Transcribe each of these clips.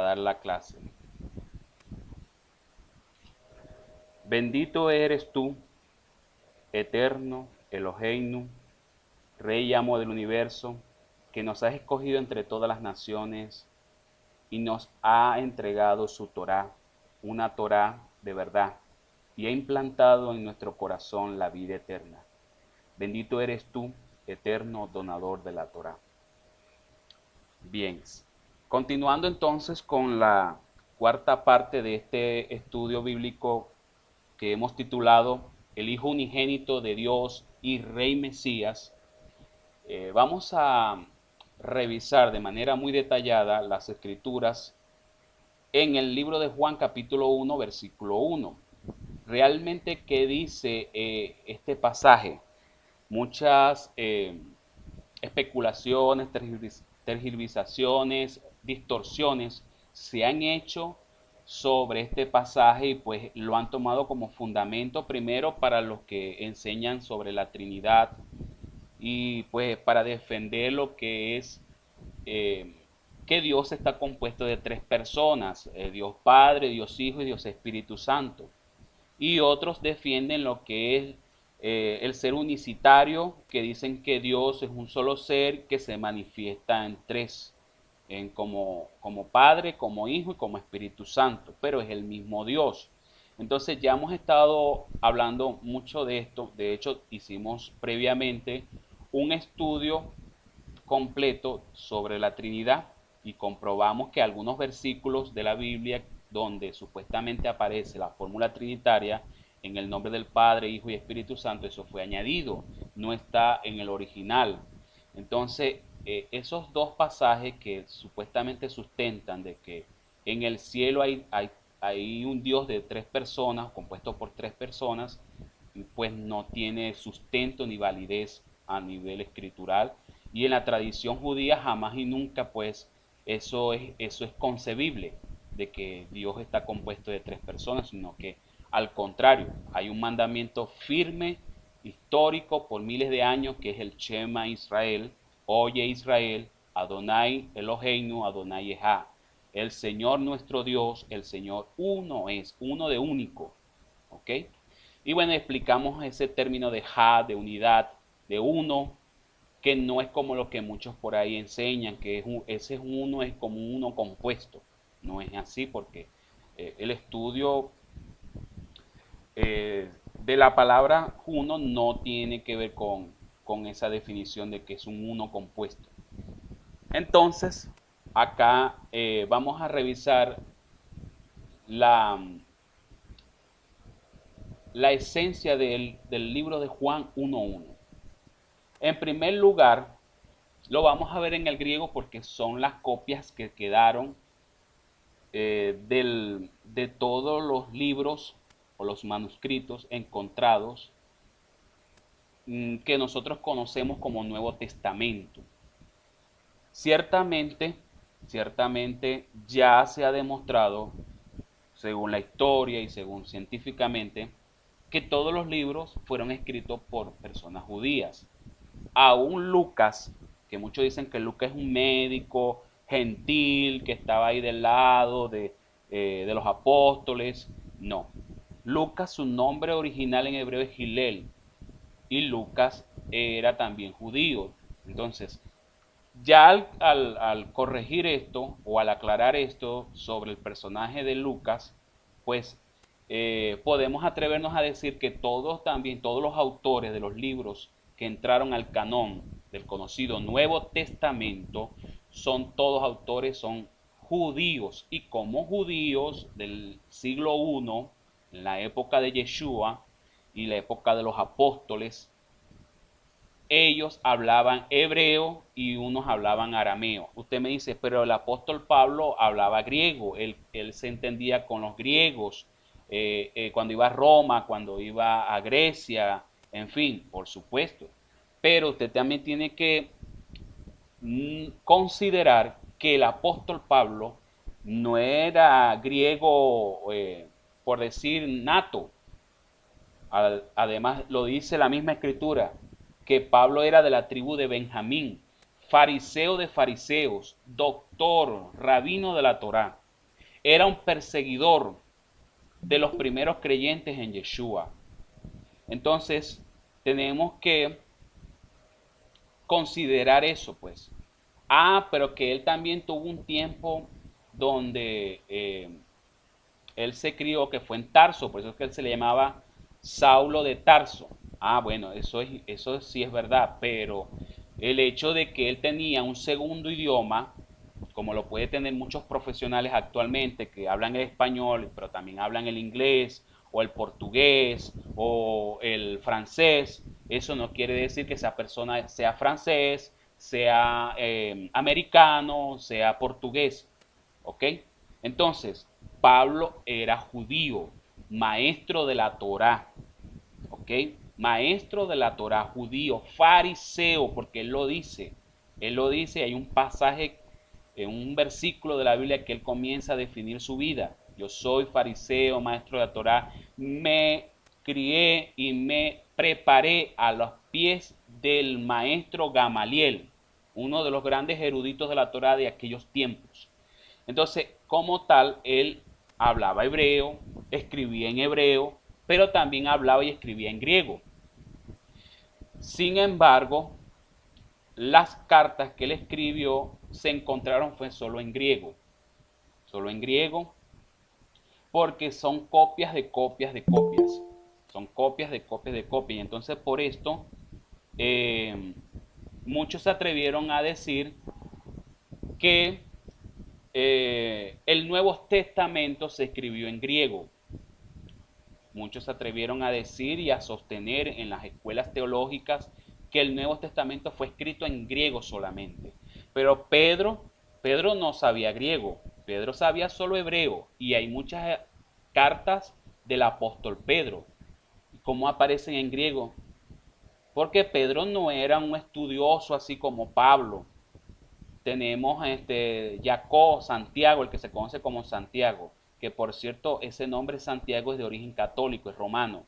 dar la clase. Bendito eres tú, eterno Eloheinu, Rey y amo del universo, que nos has escogido entre todas las naciones y nos ha entregado su Torá, una Torá de verdad, y ha implantado en nuestro corazón la vida eterna. Bendito eres tú, eterno donador de la Torá. Bien, continuando entonces con la cuarta parte de este estudio bíblico que hemos titulado El Hijo Unigénito de Dios y Rey Mesías, vamos a revisar de manera muy detallada las escrituras en el libro de Juan capítulo 1 versículo 1. Realmente, ¿qué dice este pasaje? Muchas especulaciones, tergiversaciones, distorsiones se han hecho sobre este pasaje y pues lo han tomado como fundamento primero para los que enseñan sobre la Trinidad y pues para defender lo que es eh, que Dios está compuesto de tres personas, Dios Padre, Dios Hijo y Dios Espíritu Santo. Y otros defienden lo que es el ser unicitario, que dicen que Dios es un solo ser que se manifiesta en tres, como Padre, como Hijo y como Espíritu Santo, pero es el mismo Dios. Entonces ya hemos estado hablando mucho de esto, de hecho hicimos previamente un estudio completo sobre la Trinidad y comprobamos que algunos versículos de la Biblia donde supuestamente aparece la fórmula trinitaria en el nombre del Padre, Hijo y Espíritu Santo, eso fue añadido, no está en el original. Entonces, esos dos pasajes que supuestamente sustentan de que en el cielo hay un Dios de tres personas, compuesto por tres personas, pues no tiene sustento ni validez a nivel escritural. Y en la tradición judía jamás y nunca pues eso es concebible de que Dios está compuesto de tres personas, sino que al contrario, hay un mandamiento firme, histórico por miles de años, que es el Shema Israel, oye Israel, Adonai Eloheinu, Adonai Ejá. El Señor nuestro Dios, el Señor uno es, uno de único. ¿Ok? Y bueno, explicamos ese término de Ja, de unidad, de uno, que no es como lo que muchos por ahí enseñan, que ese uno es como un uno compuesto. No es así porque el estudio de la palabra uno no tiene que ver con esa definición de que es un uno compuesto. Entonces, acá vamos a revisar la, la esencia del libro de Juan 1.1. En primer lugar, lo vamos a ver en el griego porque son las copias que quedaron de todos los libros o los manuscritos encontrados que nosotros conocemos como Nuevo Testamento. Ciertamente, ciertamente ya se ha demostrado, según la historia y según científicamente, que todos los libros fueron escritos por personas judías. Aún Lucas, que muchos dicen que Lucas es un médico gentil, que estaba ahí del lado de los apóstoles, no. Lucas, su nombre original en hebreo es Hillel, y Lucas era también judío. Entonces, ya al corregir esto o al aclarar esto sobre el personaje de Lucas, pues podemos atrevernos a decir que todos los autores de los libros que entraron al canón del conocido Nuevo Testamento, son todos autores, son judíos, y como judíos del siglo I, en la época de Yeshua y la época de los apóstoles, ellos hablaban hebreo y unos hablaban arameo. Usted me dice, pero el apóstol Pablo hablaba griego, él se entendía con los griegos, cuando iba a Roma, cuando iba a Grecia, en fin, por supuesto. Pero usted también tiene que considerar que el apóstol Pablo no era griego, por decir, nato. Además, lo dice la misma escritura, que Pablo era de la tribu de Benjamín, fariseo de fariseos, doctor, rabino de la Torá. era un perseguidor de los primeros creyentes en Yeshua. Entonces, tenemos que considerar eso, pues. Pero que él también tuvo un tiempo donde él se crió, que fue en Tarso, por eso es que él se le llamaba Saulo de Tarso. Bueno, eso sí es verdad, pero el hecho de que él tenía un segundo idioma, como lo puede tener muchos profesionales actualmente que hablan el español, pero también hablan el inglés o el portugués o el francés, eso no quiere decir que esa persona sea francés, sea americano, sea portugués. ¿Ok? Entonces, Pablo era judío, maestro de la Torá. ¿Ok? Maestro de la Torá, judío, fariseo, porque él lo dice. Él lo dice, hay un pasaje, en un versículo de la Biblia que él comienza a definir su vida. Yo soy fariseo, maestro de la Torá, me crié y me preparé a los pies del maestro Gamaliel, uno de los grandes eruditos de la Torá de aquellos tiempos. Entonces, como tal, él hablaba hebreo, escribía en hebreo, pero también hablaba y escribía en griego. Sin embargo, las cartas que él escribió se encontraron fue solo en griego, porque son copias de copias de copias, son copias de copias de copias, y entonces por esto eh, muchos se atrevieron a decir que el Nuevo Testamento se escribió en griego. Muchos se atrevieron a decir y a sostener en las escuelas teológicas que el Nuevo Testamento fue escrito en griego solamente. Pero Pedro no sabía griego, Pedro sabía solo hebreo, y hay muchas cartas del apóstol Pedro. ¿Cómo aparecen en griego? Porque Pedro no era un estudioso así como Pablo. Tenemos Jacob, Santiago, el que se conoce como Santiago, que por cierto ese nombre Santiago es de origen católico, es romano.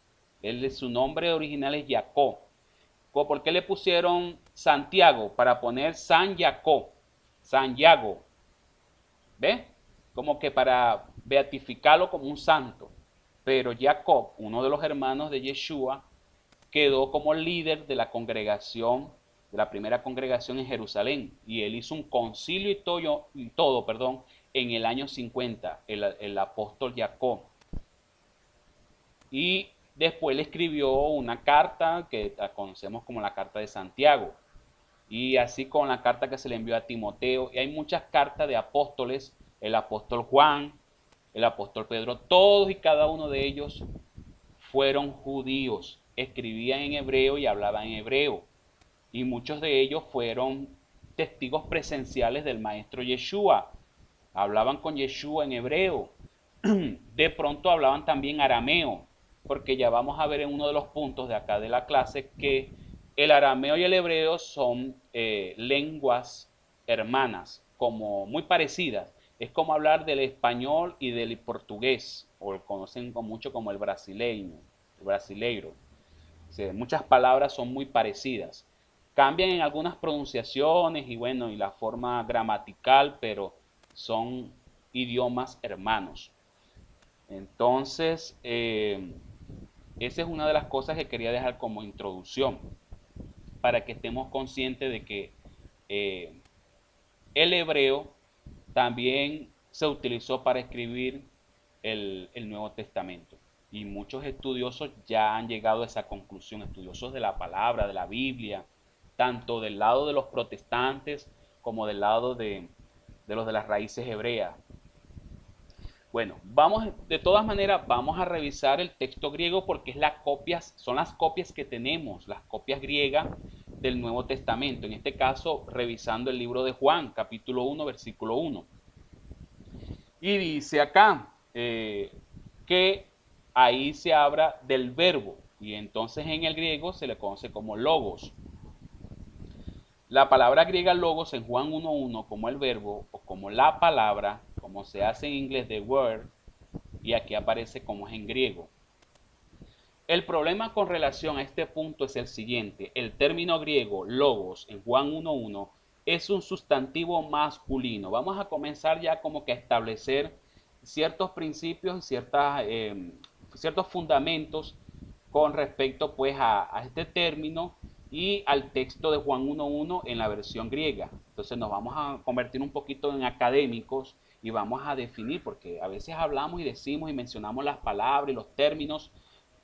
Su nombre original es Jacob. ¿Por qué le pusieron Santiago? Para poner San Jacob, San Yago, ¿ve? Como que para beatificarlo como un santo. Pero Jacob, uno de los hermanos de Yeshua, quedó como líder de la congregación, de la primera congregación en Jerusalén, y él hizo un concilio y todo, en el año 50, el apóstol Jacob. Y después le escribió una carta que la conocemos como la carta de Santiago, y así con la carta que se le envió a Timoteo, y hay muchas cartas de apóstoles, el apóstol Juan, el apóstol Pedro, todos y cada uno de ellos fueron judíos, escribían en hebreo y hablaban en hebreo, y muchos de ellos fueron testigos presenciales del maestro Yeshua, hablaban con Yeshua en hebreo, de pronto hablaban también arameo, porque ya vamos a ver en uno de los puntos de acá de la clase que el arameo y el hebreo son lenguas hermanas, como muy parecidas. Es como hablar del español y del portugués, o lo conocen mucho como el brasileño, el brasileiro. O sea, muchas palabras son muy parecidas. Cambian en algunas pronunciaciones y bueno, y la forma gramatical, pero son idiomas hermanos. Entonces, esa es una de las cosas que quería dejar como introducción, para que estemos conscientes de que eh, el hebreo también se utilizó para escribir el Nuevo Testamento. Y muchos estudiosos ya han llegado a esa conclusión, estudiosos de la palabra, de la Biblia, tanto del lado de los protestantes como del lado de los de las raíces hebreas. Bueno, de todas maneras, vamos a revisar el texto griego porque son las copias que tenemos, las copias griegas del Nuevo Testamento. En este caso, revisando el libro de Juan, capítulo 1, versículo 1. Y dice acá que ahí se habla del verbo, y entonces en el griego se le conoce como logos. La palabra griega logos en Juan 1.1 como el verbo o como la palabra, como se hace en inglés de word, y aquí aparece como es en griego. El problema con relación a este punto es el siguiente: el término griego logos en Juan 1.1 es un sustantivo masculino. Vamos a comenzar ya como que a establecer ciertos principios y ciertos fundamentos con respecto pues a este término y al texto de Juan 1.1 en la versión griega. Entonces nos vamos a convertir un poquito en académicos y vamos a definir, porque a veces hablamos y decimos y mencionamos las palabras y los términos,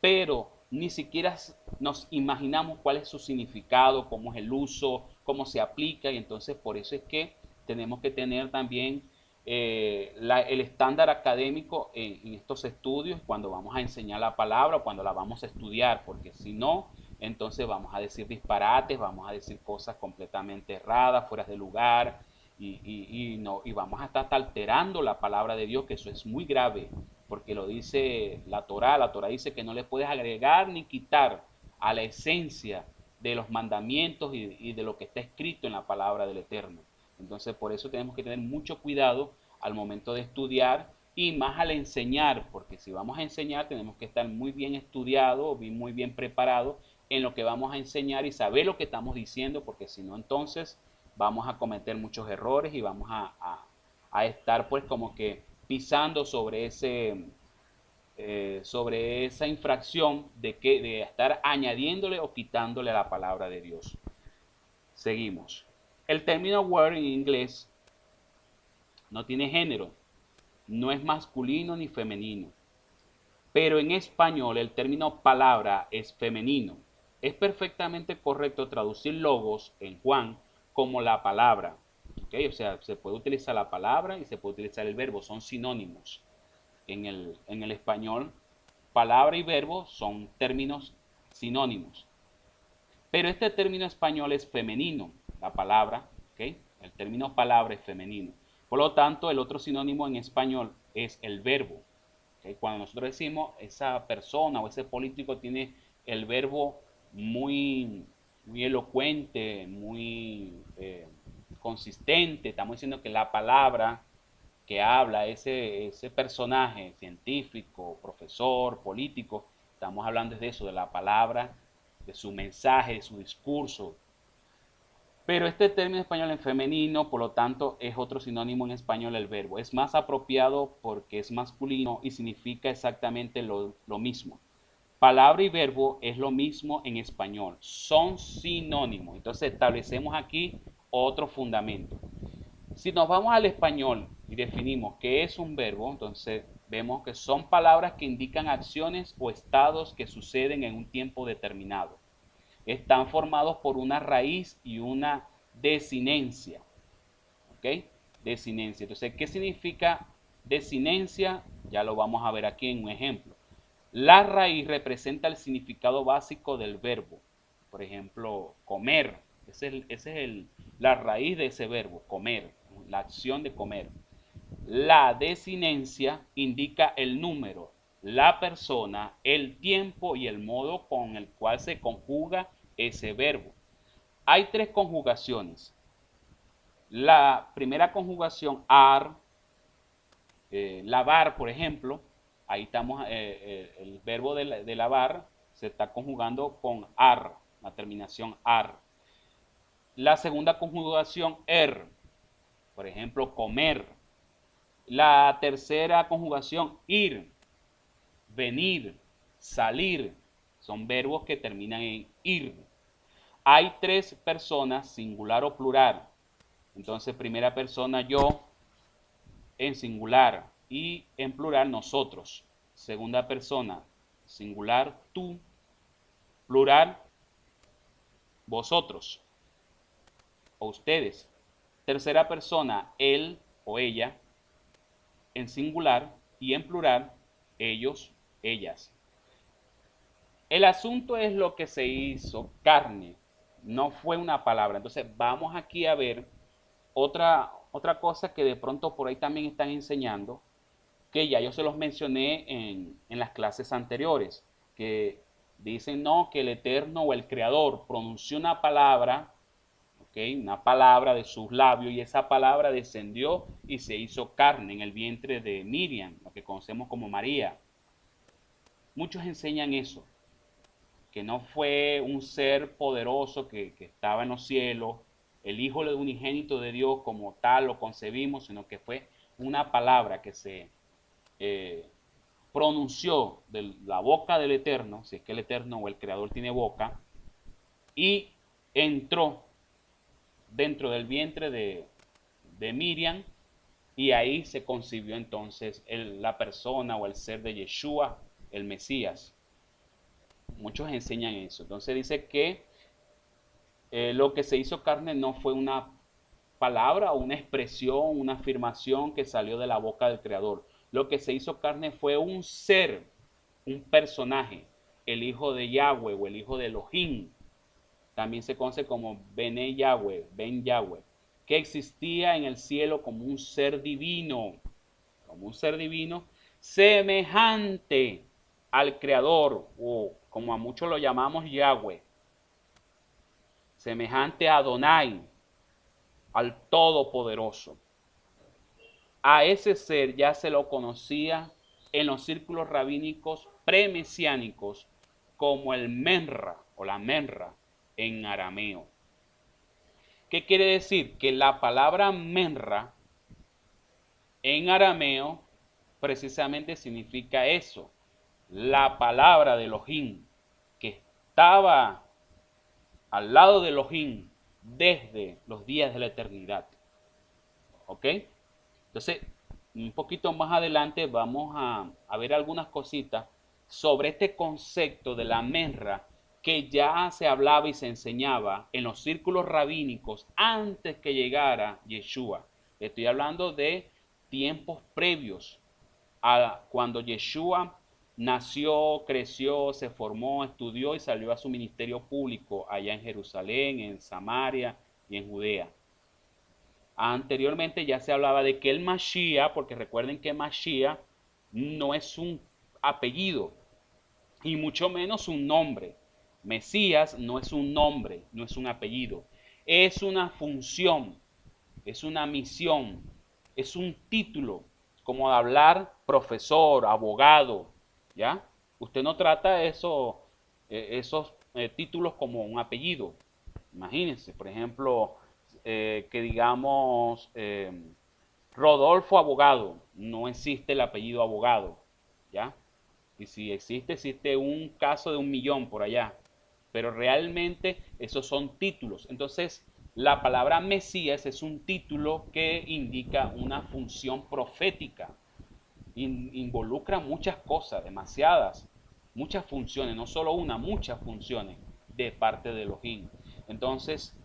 pero ni siquiera nos imaginamos cuál es su significado, cómo es el uso, cómo se aplica, y entonces por eso es que tenemos que tener también el estándar académico en estos estudios cuando vamos a enseñar la palabra o cuando la vamos a estudiar, porque si no, entonces vamos a decir disparates, vamos a decir cosas completamente erradas, fuera de lugar, no, y vamos a estar alterando la palabra de Dios, que eso es muy grave, porque lo dice la Torá dice que no le puedes agregar ni quitar a la esencia de los mandamientos y de lo que está escrito en la palabra del Eterno. Entonces por eso tenemos que tener mucho cuidado al momento de estudiar y más al enseñar, porque si vamos a enseñar tenemos que estar muy bien estudiados, muy bien preparados en lo que vamos a enseñar y saber lo que estamos diciendo, porque si no entonces vamos a cometer muchos errores y vamos a estar pues como que pisando sobre esa infracción de estar añadiéndole o quitándole a la palabra de Dios. Seguimos. El término word en inglés no tiene género, no es masculino ni femenino, pero en español el término palabra es femenino. Es perfectamente correcto traducir logos en Juan como la palabra. ¿Okay? O sea, se puede utilizar la palabra y se puede utilizar el verbo, son sinónimos. En el español, palabra y verbo son términos sinónimos. Pero este término español es femenino, la palabra, ¿okay? El término palabra es femenino. Por lo tanto, el otro sinónimo en español es el verbo. ¿Okay? Cuando nosotros decimos esa persona o ese político tiene el verbo muy elocuente, muy consistente, estamos diciendo que la palabra que habla ese personaje científico, profesor, político, estamos hablando de eso, de la palabra, de su mensaje, de su discurso. Pero este término español en femenino, por lo tanto, es otro sinónimo en español el verbo. Es más apropiado porque es masculino y significa exactamente lo mismo. Palabra y verbo es lo mismo en español, son sinónimos. Entonces establecemos aquí otro fundamento. Si nos vamos al español y definimos qué es un verbo, entonces vemos que son palabras que indican acciones o estados que suceden en un tiempo determinado. Están formados por una raíz y una desinencia. ¿Ok? Desinencia. Entonces, ¿qué significa desinencia? Ya lo vamos a ver aquí en un ejemplo. La raíz representa el significado básico del verbo. Por ejemplo, comer. Esa es la raíz de ese verbo, comer, la acción de comer. La desinencia indica el número, la persona, el tiempo y el modo con el cual se conjuga ese verbo. Hay tres conjugaciones. La primera conjugación, ar, lavar, por ejemplo, ahí estamos, el verbo de lavar se está conjugando con ar, la terminación ar. La segunda conjugación, por ejemplo, comer. La tercera conjugación, ir, venir, salir, son verbos que terminan en ir. Hay tres personas, singular o plural. Entonces, primera persona yo, en singular, y en plural nosotros. Segunda persona, singular tú, plural vosotros o ustedes. Tercera persona, él o ella, en singular, y en plural, ellos, ellas. El asunto es lo que se hizo carne, no fue una palabra. Entonces vamos aquí a ver otra cosa que de pronto por ahí también están enseñando, que ya yo se los mencioné en las clases anteriores, que dicen no, que el Eterno o el Creador pronunció una palabra, ¿okay? Una palabra de sus labios, y esa palabra descendió y se hizo carne en el vientre de Miriam, lo que conocemos como María. Muchos enseñan eso, que no fue un ser poderoso que estaba en los cielos, el Hijo unigénito de Dios como tal lo concebimos, sino que fue una palabra que se eh, pronunció de la boca del Eterno, si es que el Eterno o el Creador tiene boca, y entró dentro del vientre de Miriam, y ahí se concibió entonces la persona o el ser de Yeshua, el Mesías. Muchos enseñan eso. Entonces dice que lo que se hizo carne no fue una palabra, una expresión, una afirmación que salió de la boca del Creador. Lo que se hizo carne fue un ser, un personaje, el hijo de Yahweh o el hijo de Elohim. También se conoce como Bene Yahweh, Ben Yahweh, que existía en el cielo como un ser divino, semejante al Creador, o como a muchos lo llamamos Yahweh, semejante a Adonai, al Todopoderoso. A ese ser ya se lo conocía en los círculos rabínicos premesiánicos como el Menra o la Menra en arameo. ¿Qué quiere decir? Que la palabra Menra en arameo precisamente significa eso, la palabra de Elohim, que estaba al lado de Elohim desde los días de la eternidad. ¿Ok? Entonces, un poquito más adelante vamos a ver algunas cositas sobre este concepto de la menra que ya se hablaba y se enseñaba en los círculos rabínicos antes que llegara Yeshua. Estoy hablando de tiempos previos a cuando Yeshua nació, creció, se formó, estudió y salió a su ministerio público allá en Jerusalén, en Samaria y en Judea. Anteriormente ya se hablaba de que el Mashiach, porque recuerden que Mashiach no es un apellido y mucho menos un nombre. Mesías no es un nombre, no es un apellido. Es una función, es una misión, es un título, como de hablar profesor, abogado, ¿ya? Usted no trata esos títulos como un apellido. Imagínense, por ejemplo, que digamos Rodolfo Abogado, no existe el apellido Abogado, ¿ya? Y si existe, existe un caso de 1.000.000 por allá, pero realmente esos son títulos. Entonces, la palabra Mesías es un título que indica una función profética, involucra muchas cosas, demasiadas, muchas funciones, no solo una, muchas funciones de parte de Elohim. Entonces,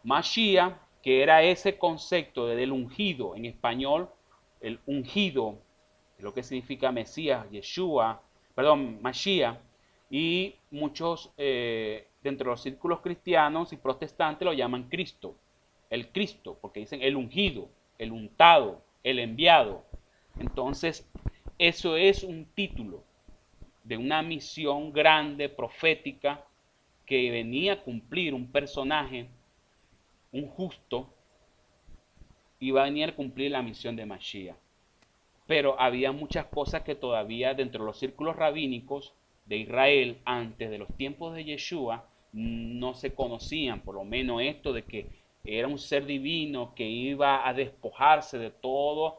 Mashiach, que era ese concepto del ungido en español, el ungido, lo que significa Mesías, Yeshua, perdón, Mashiach, y muchos dentro de los círculos cristianos y protestantes lo llaman Cristo, el Cristo, porque dicen el ungido, el untado, el enviado. Entonces, eso es un título de una misión grande, profética, que venía a cumplir un personaje, un justo, iba a venir a cumplir la misión de Mashiach. Pero había muchas cosas que todavía dentro de los círculos rabínicos de Israel, antes de los tiempos de Yeshua, no se conocían, por lo menos esto de que era un ser divino que iba a despojarse de todo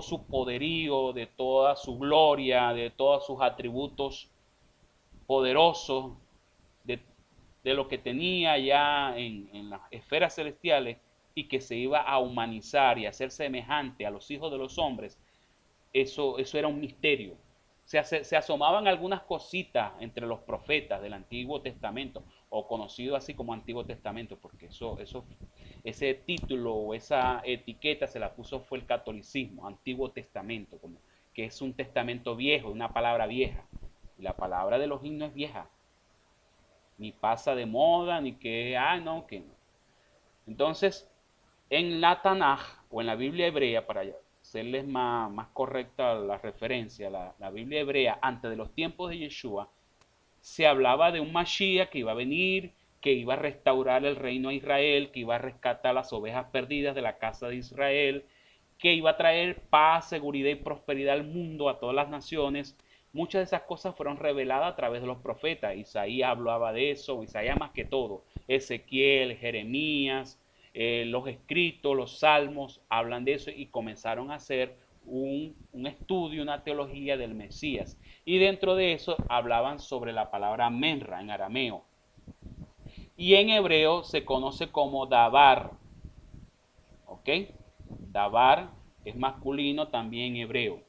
su poderío, de toda su gloria, de todos sus atributos poderosos, de, de lo que tenía ya en las esferas celestiales, y que se iba a humanizar y a ser semejante a los hijos de los hombres. Eso era un misterio. Se asomaban algunas cositas entre los profetas del Antiguo Testamento, o conocido así como Antiguo Testamento, porque ese título o esa etiqueta se la puso fue el catolicismo, Antiguo Testamento, como que es un testamento viejo, una palabra vieja. Y la palabra de los himnos es vieja, ni pasa de moda, ni que, no, que no. Entonces, en la Tanaj o en la Biblia hebrea, para hacerles más correcta la referencia, la Biblia hebrea, antes de los tiempos de Yeshua, se hablaba de un Mashiach que iba a venir, que iba a restaurar el reino a Israel, que iba a rescatar las ovejas perdidas de la casa de Israel, que iba a traer paz, seguridad y prosperidad al mundo, a todas las naciones. Muchas de esas cosas fueron reveladas a través de los profetas. Isaías hablaba de eso, Isaías más que todo. Ezequiel, Jeremías, los escritos, los salmos hablan de eso, y comenzaron a hacer un estudio, una teología del Mesías. Y dentro de eso hablaban sobre la palabra menra en arameo. Y en hebreo se conoce como dabar. ¿Ok? Dabar es masculino también en hebreo.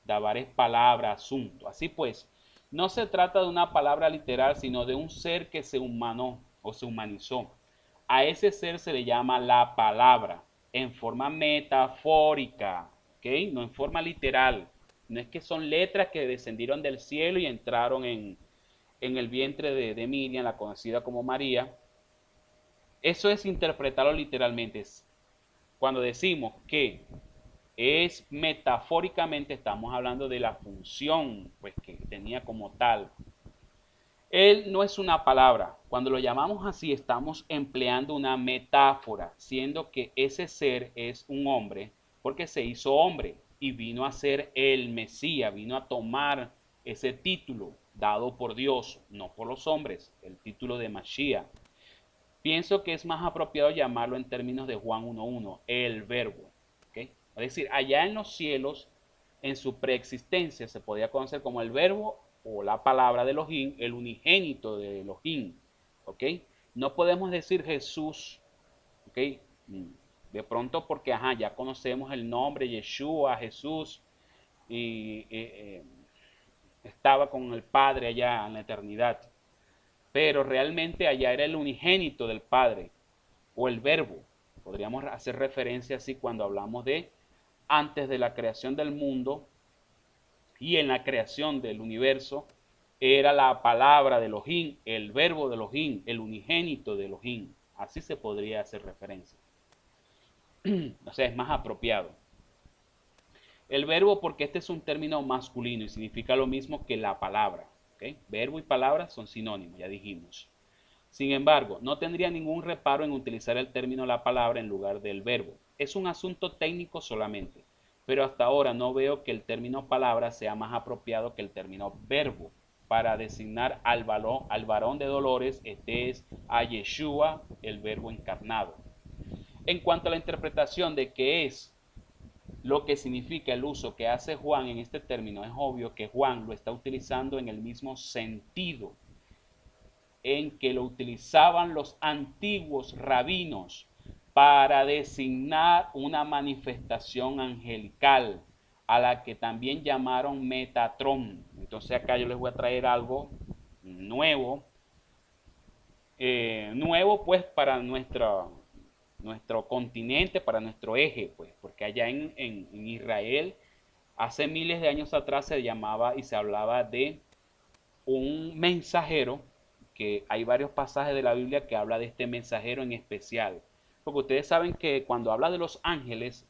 Dabar es palabra, asunto. Así pues, no se trata de una palabra literal, sino de un ser que se humanó o se humanizó. A ese ser se le llama la palabra, en forma metafórica, ¿ok? No en forma literal. No es que son letras que descendieron del cielo y entraron en el vientre de Miriam, la conocida como María. Eso es interpretarlo literalmente. Cuando decimos que es metafóricamente, estamos hablando de la función pues, que tenía como tal. Él no es una palabra. Cuando lo llamamos así, estamos empleando una metáfora, siendo que ese ser es un hombre, porque se hizo hombre y vino a ser el Mesías, vino a tomar ese título dado por Dios, no por los hombres, el título de Mashiach. Pienso que es más apropiado llamarlo en términos de Juan 1.1, el verbo. ¿Okay? Es decir, allá en los cielos, en su preexistencia, se podía conocer como el verbo o la palabra de Elohim, el unigénito de Elohim. ¿Okay? No podemos decir Jesús, ¿okay? De pronto porque ya conocemos el nombre Yeshua, Jesús, y estaba con el Padre allá en la eternidad. Pero realmente allá era el unigénito del Padre o el verbo. Podríamos hacer referencia así cuando hablamos de antes de la creación del mundo y en la creación del universo era la palabra de Elohim, el verbo de Elohim, el unigénito de Elohim. Así se podría hacer referencia. O sea, es más apropiado. El verbo porque este es un término masculino y significa lo mismo que la palabra. ¿Okay? Verbo y palabra son sinónimos, ya dijimos. Sin embargo, no tendría ningún reparo en utilizar el término la palabra en lugar del verbo. Es un asunto técnico solamente, pero hasta ahora no veo que el término palabra sea más apropiado que el término verbo para designar al varón de dolores, este es a Yeshua, el verbo encarnado. En cuanto a la interpretación de qué es lo que significa el uso que hace Juan en este término, es obvio que Juan lo está utilizando en el mismo sentido en que lo utilizaban los antiguos rabinos para designar una manifestación angelical a la que también llamaron Metatron. Entonces acá yo les voy a traer algo nuevo, nuevo pues para nuestro continente, para nuestro eje, pues, porque allá en Israel hace miles de años atrás se llamaba y se hablaba de un mensajero, que hay varios pasajes de la Biblia que habla de este mensajero en especial. Porque ustedes saben que cuando habla de los ángeles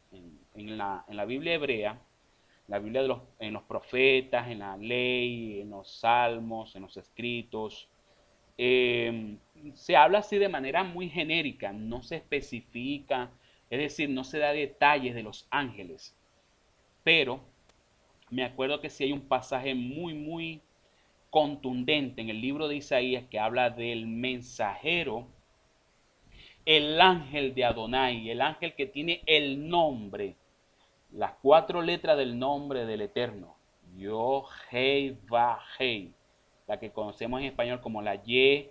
en la Biblia hebrea, la Biblia en los profetas, en la ley, en los salmos, en los escritos, eh, se habla así de manera muy genérica, no se especifica, es decir, no se da detalles de los ángeles. Pero me acuerdo que sí hay un pasaje muy, muy contundente en el libro de Isaías que habla del mensajero, el ángel de Adonai, el ángel que tiene el nombre, las 4 letras del nombre del Eterno, Yo, Hei, Va, Hei, la que conocemos en español como la YHVH,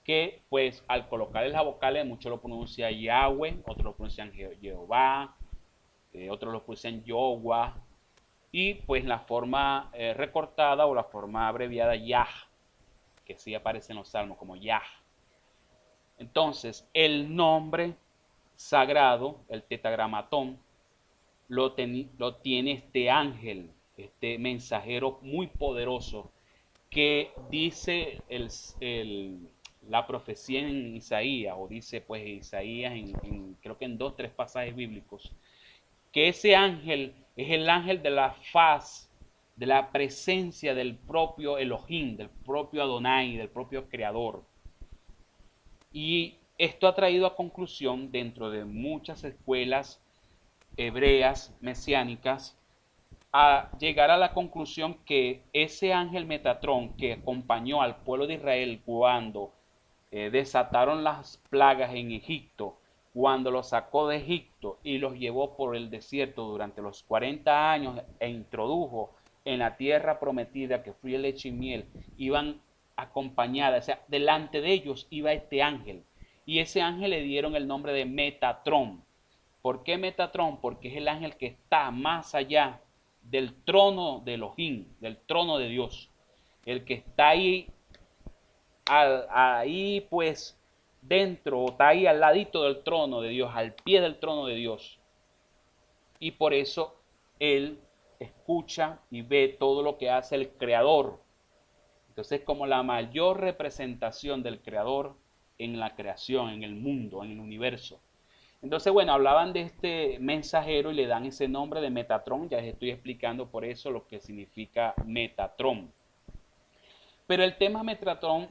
que pues al colocarle las vocales muchos lo pronuncian Yahweh, otros lo pronuncian Jehová, otros lo pronuncian Yohua, y pues la forma recortada o la forma abreviada Yah, que sí aparece en los salmos como Yah. Entonces, el nombre sagrado, el tetragramatón, lo tiene este ángel, este mensajero muy poderoso, que dice la profecía en Isaías, o dice pues Isaías creo que en 2, 3 pasajes bíblicos, que ese ángel es el ángel de la faz, de la presencia del propio Elohim, del propio Adonai, del propio Creador. Y esto ha traído a conclusión dentro de muchas escuelas hebreas mesiánicas a llegar a la conclusión que ese ángel Metatrón que acompañó al pueblo de Israel cuando desataron las plagas en Egipto cuando los sacó de Egipto y los llevó por el desierto durante los 40 años e introdujo en la tierra prometida que fluye leche y miel, iban acompañadas, o sea, delante de ellos iba este ángel. Y ese ángel le dieron el nombre de Metatrón. ¿Por qué Metatrón? Porque es el ángel que está más allá del trono de Elohim, del trono de Dios. El que está ahí pues dentro, o está ahí al ladito del trono de Dios, al pie del trono de Dios. Y por eso él escucha y ve todo lo que hace el Creador. Entonces, como la mayor representación del Creador en la creación, en el mundo, en el universo. Entonces, bueno, hablaban de este mensajero y le dan ese nombre de Metatrón. Ya les estoy explicando por eso lo que significa Metatrón. Pero el tema Metatrón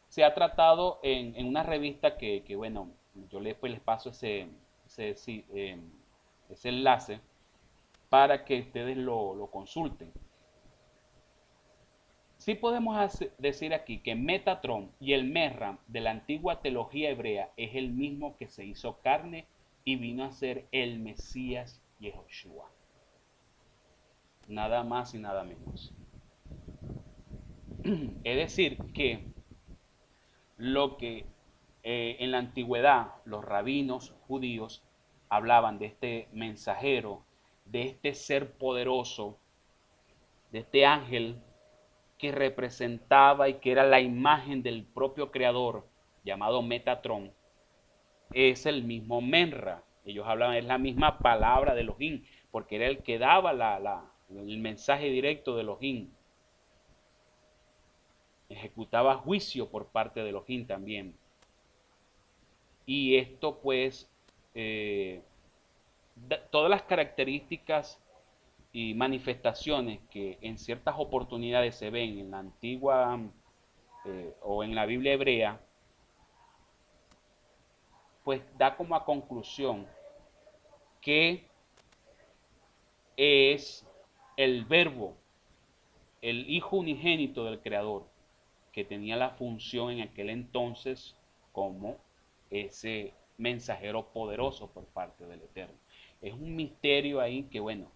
se ha tratado en una revista que, bueno, yo después les paso ese enlace para que ustedes lo consulten. Sí podemos decir aquí que Metatron y el Merram de la antigua teología hebrea es el mismo que se hizo carne y vino a ser el Mesías Yehoshua. Nada más y nada menos. Es decir, que lo que en la antigüedad los rabinos judíos hablaban de este mensajero, de este ser poderoso, de este ángel que representaba y que era la imagen del propio creador, llamado Metatron, es el mismo Menra. Ellos hablaban, es la misma palabra de Elohim, porque era el que daba el mensaje directo de Elohim. Ejecutaba juicio por parte de Elohim también. Y esto pues, todas las características y manifestaciones que en ciertas oportunidades se ven en la antigua o en la Biblia hebrea, pues da como a conclusión que es el verbo, el hijo unigénito del Creador, que tenía la función en aquel entonces como ese mensajero poderoso por parte del Eterno. Es un misterio ahí que, bueno,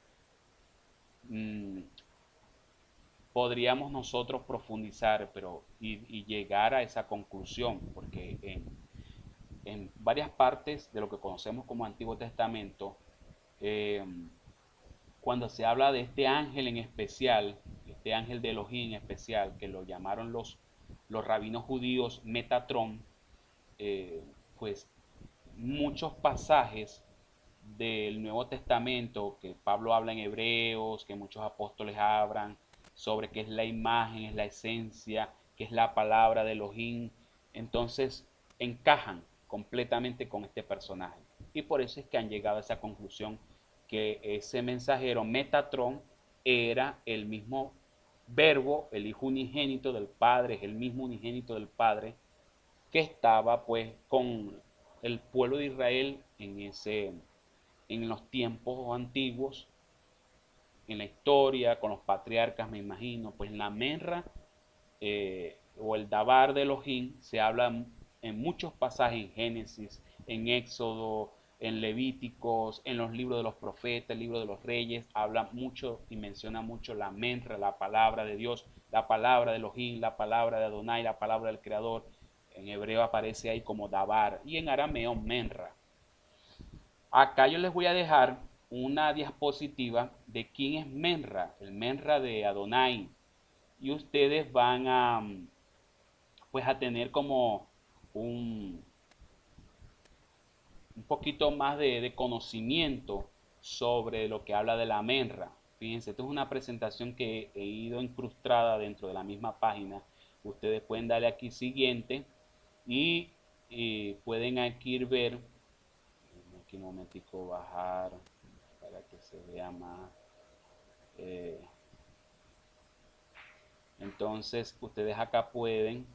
podríamos nosotros profundizar y llegar a esa conclusión, porque en varias partes de lo que conocemos como Antiguo Testamento, eh, cuando se habla de este ángel en especial, este ángel de Elohim en especial, que lo llamaron los rabinos judíos Metatrón, pues muchos pasajes del Nuevo Testamento que Pablo habla en Hebreos, que muchos apóstoles hablan sobre qué es la imagen, es la esencia, qué es la palabra de Elohim, entonces encajan completamente con este personaje. Y por eso es que han llegado a esa conclusión que ese mensajero Metatrón era el mismo verbo, el hijo unigénito del Padre, es el mismo unigénito del Padre que estaba pues con el pueblo de Israel en los tiempos antiguos, en la historia, con los patriarcas, me imagino, pues en la Menra o el Dabar de Elohim se habla en muchos pasajes en Génesis, en Éxodo, en Levíticos, en los libros de los profetas, el libro de los reyes, habla mucho y menciona mucho la Menra, la palabra de Dios, la palabra de Elohim, la palabra de Adonai, la palabra del Creador. En hebreo aparece ahí como Dabar y en arameo Menra. Acá yo les voy a dejar una diapositiva de quién es Menra, el Menra de Adonai. Y ustedes van pues a tener como un, un poquito más de conocimiento sobre lo que habla de la Menra. Fíjense, esto es una presentación que he ido incrustada dentro de la misma página. Ustedes pueden darle aquí siguiente y pueden aquí ver, aquí un momentico bajar para que se vea más. Eh, entonces ustedes acá pueden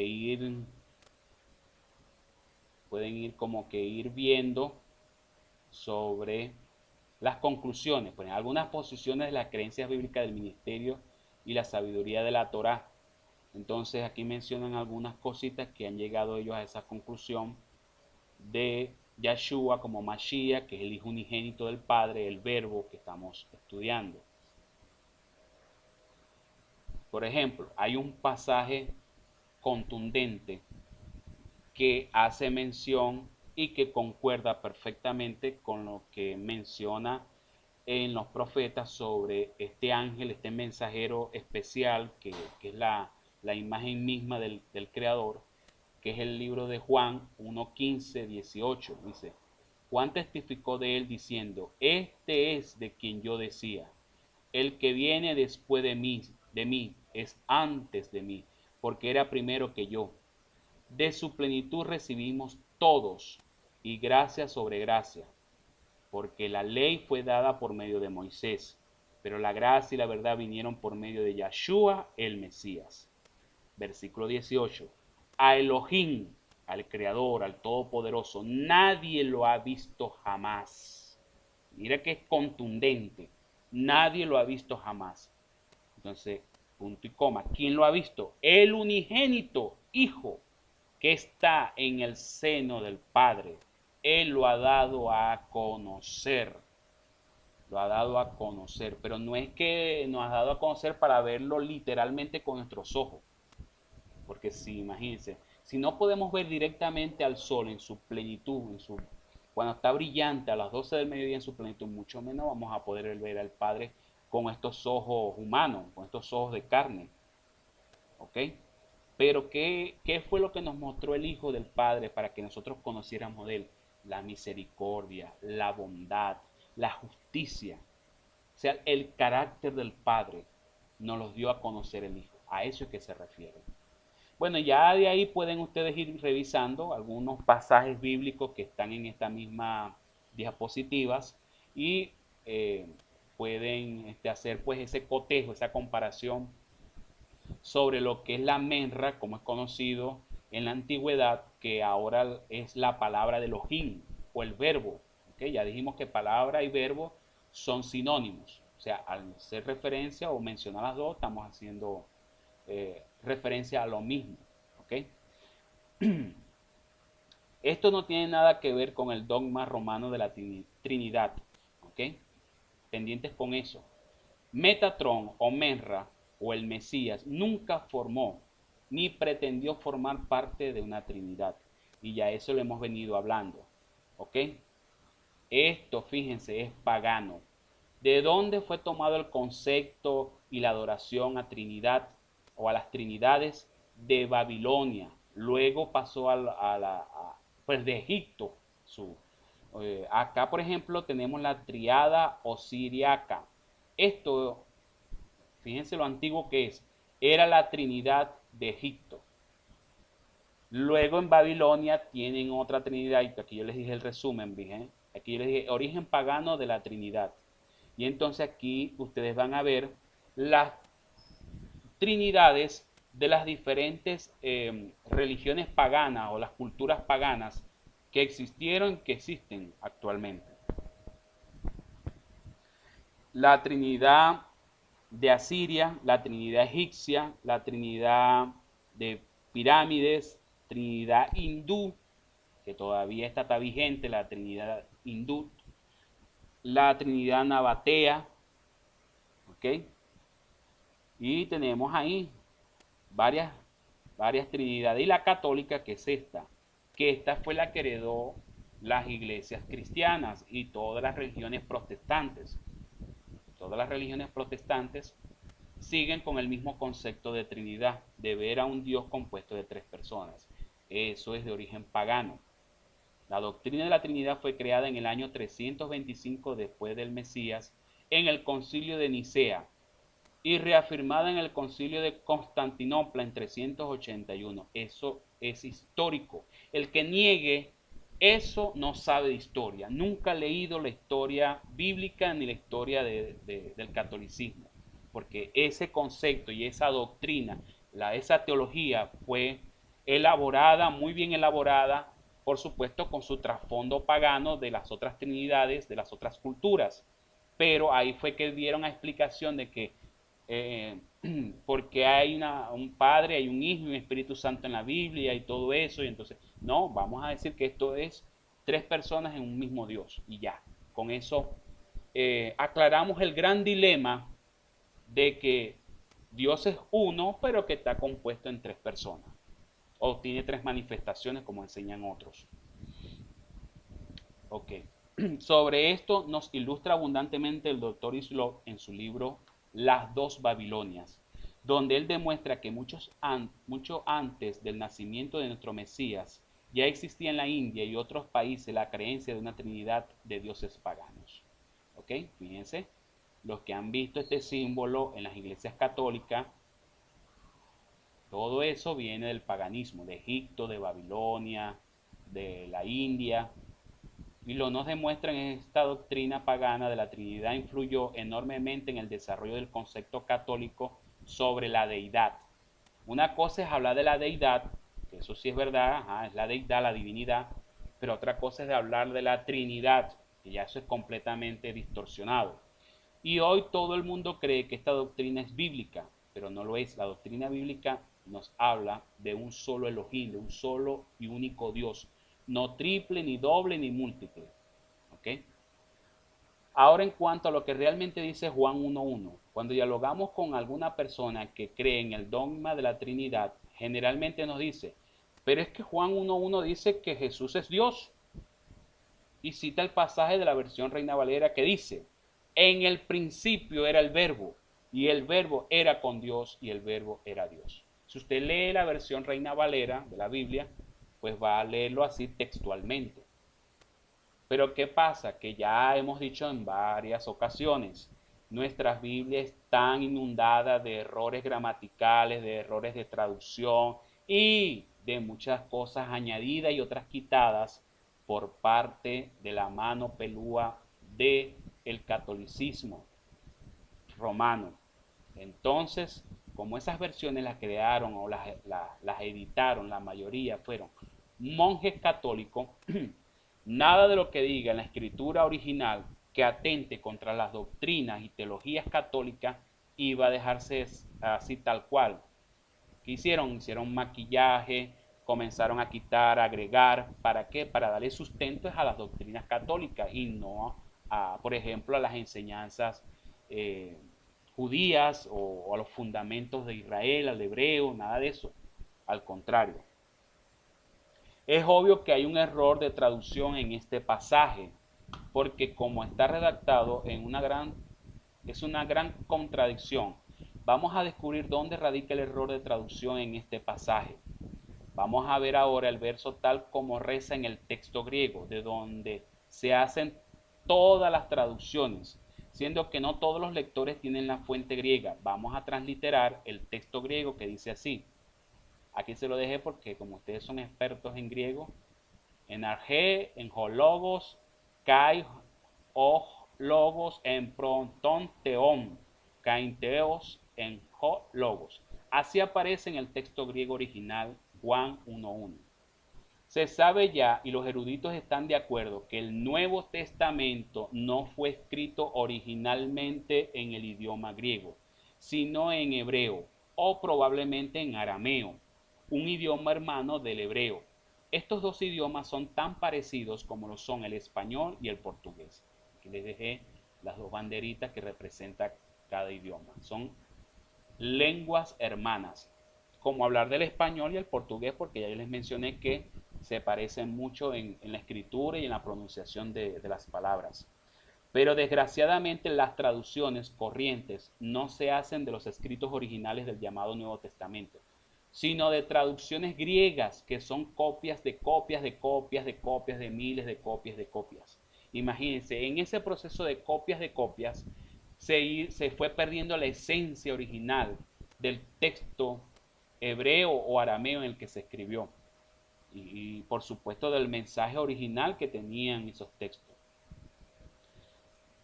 ir como que ir viendo sobre las conclusiones, pues en algunas posiciones de las creencias bíblicas del ministerio y la sabiduría de la Torá. Entonces aquí mencionan algunas cositas que han llegado ellos a esa conclusión de Yahshua como Mashiach, que es el Hijo unigénito del Padre, el Verbo que estamos estudiando. Por ejemplo, hay un pasaje contundente que hace mención y que concuerda perfectamente con lo que menciona en los profetas sobre este ángel, este mensajero especial, que es la imagen misma del Creador, que es el libro de Juan 1:15-18. Dice: Juan testificó de él diciendo: Este es de quien yo decía, el que viene después de mí es antes de mí, porque era primero que yo. De su plenitud recibimos todos, y gracia sobre gracia, porque la ley fue dada por medio de Moisés, pero la gracia y la verdad vinieron por medio de Yahshua el Mesías. Versículo 18. A Elohim, al Creador, al Todopoderoso, nadie lo ha visto jamás. Mira que es contundente. Nadie lo ha visto jamás. Entonces, punto y coma. ¿Quién lo ha visto? El unigénito Hijo que está en el seno del Padre. Él lo ha dado a conocer. Lo ha dado a conocer. Pero no es que nos ha dado a conocer para verlo literalmente con nuestros ojos. Porque si, imagínense, si no podemos ver directamente al sol en su plenitud, cuando está brillante a las 12 del mediodía en su plenitud, mucho menos vamos a poder ver al Padre con estos ojos humanos, con estos ojos de carne. ¿Ok? Pero ¿qué fue lo que nos mostró el Hijo del Padre para que nosotros conociéramos de Él? La misericordia, la bondad, la justicia. O sea, el carácter del Padre nos los dio a conocer el Hijo. A eso es que se refiere. Bueno, ya de ahí pueden ustedes ir revisando algunos pasajes bíblicos que están en esta misma diapositivas y pueden hacer pues ese cotejo, esa comparación sobre lo que es la menra, como es conocido en la antigüedad, que ahora es la palabra de Elohim o el verbo. ¿Okay? Ya dijimos que palabra y verbo son sinónimos. O sea, al hacer referencia o mencionar las dos, estamos haciendo referencia a lo mismo. ¿Okay? Esto no tiene nada que ver con el dogma romano de la Trinidad. ¿Okay? Pendientes con eso. Metatron o Menra o el Mesías nunca formó ni pretendió formar parte de una Trinidad. Y ya eso lo hemos venido hablando. ¿Ok? Esto, fíjense, es pagano. ¿De dónde fue tomado el concepto y la adoración a Trinidad o a las Trinidades? De Babilonia. Luego pasó pues de Egipto. Acá, por ejemplo, tenemos la triada osiriaca. Esto, fíjense lo antiguo que es, era la Trinidad de Egipto. Luego en Babilonia tienen otra Trinidad, y aquí yo les dije el resumen, ¿bien? Aquí yo les dije origen pagano de la Trinidad. Y entonces aquí ustedes van a ver las trinidades de las diferentes religiones paganas o las culturas paganas que existieron, que existen actualmente. La Trinidad de Asiria, la Trinidad egipcia, la Trinidad de pirámides, Trinidad hindú, que todavía está vigente, la Trinidad hindú, la Trinidad nabatea, ¿ok? Y tenemos ahí varias, varias trinidades. Y la católica, que es esta, que esta fue la que heredó las iglesias cristianas y todas las religiones protestantes. Todas las religiones protestantes siguen con el mismo concepto de Trinidad, de ver a un Dios compuesto de tres personas. Eso es de origen pagano. La doctrina de la Trinidad fue creada en el año 325 después del Mesías en el concilio de Nicea y reafirmada en el concilio de Constantinopla en 381. Eso es histórico. El que niegue eso no sabe de historia. Nunca ha leído la historia bíblica ni la historia del catolicismo. Porque ese concepto y esa doctrina, esa teología fue elaborada, muy bien elaborada, por supuesto con su trasfondo pagano de las otras trinidades, de las otras culturas. Pero ahí fue que dieron la explicación de que eh, porque hay un Padre, hay un Hijo y un Espíritu Santo en la Biblia y todo eso, y entonces No, vamos a decir que esto es tres personas en un mismo Dios y ya. Con eso aclaramos el gran dilema de que Dios es uno, pero que está compuesto en tres personas. O tiene tres manifestaciones, como enseñan otros. Ok. Sobre esto nos ilustra abundantemente el doctor Islov en su libro Las dos Babilonias, donde él demuestra que mucho antes del nacimiento de nuestro Mesías ya existía en la India y otros países la creencia de una trinidad de dioses paganos. ¿Ok? Fíjense, los que han visto este símbolo en las iglesias católicas, todo eso viene del paganismo, de Egipto, de Babilonia, de la India, y lo nos demuestran es esta doctrina pagana de la Trinidad influyó enormemente en el desarrollo del concepto católico sobre la deidad. Una cosa es hablar de la deidad, que eso sí es verdad, es la deidad, la divinidad, pero otra cosa es de hablar de la Trinidad, que ya eso es completamente distorsionado. Y hoy todo el mundo cree que esta doctrina es bíblica, pero no lo es. La doctrina bíblica nos habla de un solo Elohim, de un solo y único Dios, no triple, ni doble, ni múltiple. ¿Ok? Ahora en cuanto a lo que realmente dice Juan 1.1, cuando dialogamos con alguna persona que cree en el dogma de la Trinidad, generalmente nos dice, pero es que Juan 1.1 dice que Jesús es Dios y cita el pasaje de la versión Reina Valera que dice, en el principio era el verbo y el verbo era con Dios y el verbo era Dios. Si usted lee la versión Reina Valera de la Biblia, pues va a leerlo así textualmente. Pero ¿qué pasa? Que ya hemos dicho en varias ocasiones, nuestras Biblias están inundadas de errores gramaticales, de errores de traducción y de muchas cosas añadidas y otras quitadas por parte de la mano pelúa del catolicismo romano. Entonces, como esas versiones las crearon o las editaron, la mayoría fueron monjes católicos, nada de lo que diga en la escritura original que atente contra las doctrinas y teologías católicas iba a dejarse así tal cual. ¿Qué hicieron? Hicieron maquillaje, comenzaron a quitar, a agregar, ¿para qué? Para darle sustento a las doctrinas católicas y no a, por ejemplo, a las enseñanzas eh, judías o a los fundamentos de Israel, al hebreo, nada de eso. Al contrario. Es obvio que hay un error de traducción en este pasaje, porque como está redactado es una gran contradicción. Vamos a descubrir dónde radica el error de traducción en este pasaje. Vamos a ver ahora el verso tal como reza en el texto griego, de donde se hacen todas las traducciones, siendo que no todos los lectores tienen la fuente griega. Vamos a transliterar el texto griego que dice así. Aquí se lo dejé porque como ustedes son expertos en griego, en arge, en hologos, kai, o logos, en pronton teon, kainteos, en logos. Así aparece en el texto griego original Juan 1.1. Se sabe ya, y los eruditos están de acuerdo, que el Nuevo Testamento no fue escrito originalmente en el idioma griego, sino en hebreo o probablemente en arameo, un idioma hermano del hebreo. Estos dos idiomas son tan parecidos como lo son el español y el portugués. Aquí les dejé las dos banderitas que representan cada idioma. Son lenguas hermanas, como hablar del español y el portugués, porque ya les mencioné que se parecen mucho en la escritura y en la pronunciación de las palabras. Pero desgraciadamente las traducciones corrientes no se hacen de los escritos originales del llamado Nuevo Testamento, sino de traducciones griegas que son copias de copias de copias de copias de miles de copias de copias. Imagínense, en ese proceso de copias se fue perdiendo la esencia original del texto hebreo o arameo en el que se escribió. Y por supuesto del mensaje original que tenían esos textos.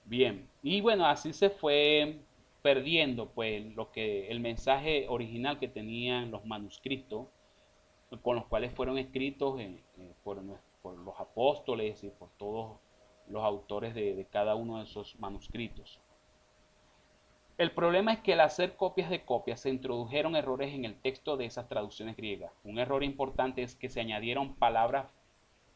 Bien, y bueno, así se fue perdiendo pues lo que el mensaje original que tenían los manuscritos con los cuales fueron escritos por los apóstoles y por todos los autores de cada uno de esos manuscritos. El problema es que al hacer copias de copias se introdujeron errores en el texto de esas traducciones griegas. Un error importante es que se añadieron palabras,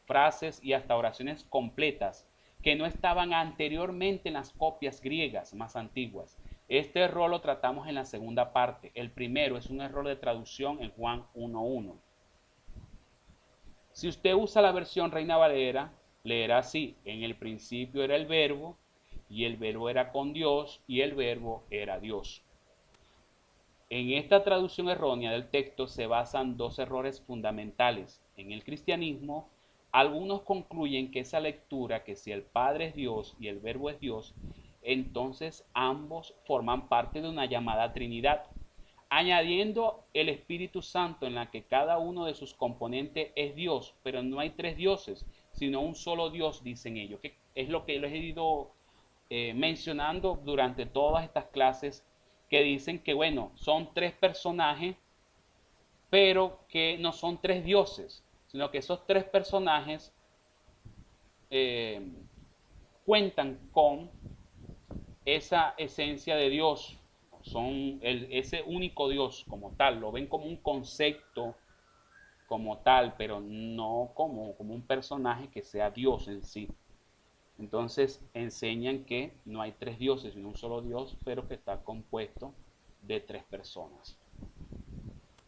frases y hasta oraciones completas que no estaban anteriormente en las copias griegas más antiguas. Este error lo tratamos en la segunda parte. El primero es un error de traducción en Juan 1.1. Si usted usa la versión Reina Valera, leerá así: en el principio era el verbo, y el verbo era con Dios, y el verbo era Dios. En esta traducción errónea del texto se basan dos errores fundamentales. En el cristianismo, algunos concluyen que esa lectura, que si el Padre es Dios y el Verbo es Dios, entonces ambos forman parte de una llamada Trinidad, añadiendo el Espíritu Santo en la que cada uno de sus componentes es Dios, pero no hay tres dioses, sino un solo Dios, dicen ellos, que es lo que les he ido mencionando durante todas estas clases, que dicen que, bueno, son tres personajes, pero que no son tres dioses, sino que esos tres personajes eh, cuentan con esa esencia de Dios, son ese único Dios como tal, lo ven como un concepto como tal, pero no como un personaje que sea Dios en sí. Entonces enseñan que no hay tres dioses, sino un solo Dios, pero que está compuesto de tres personas.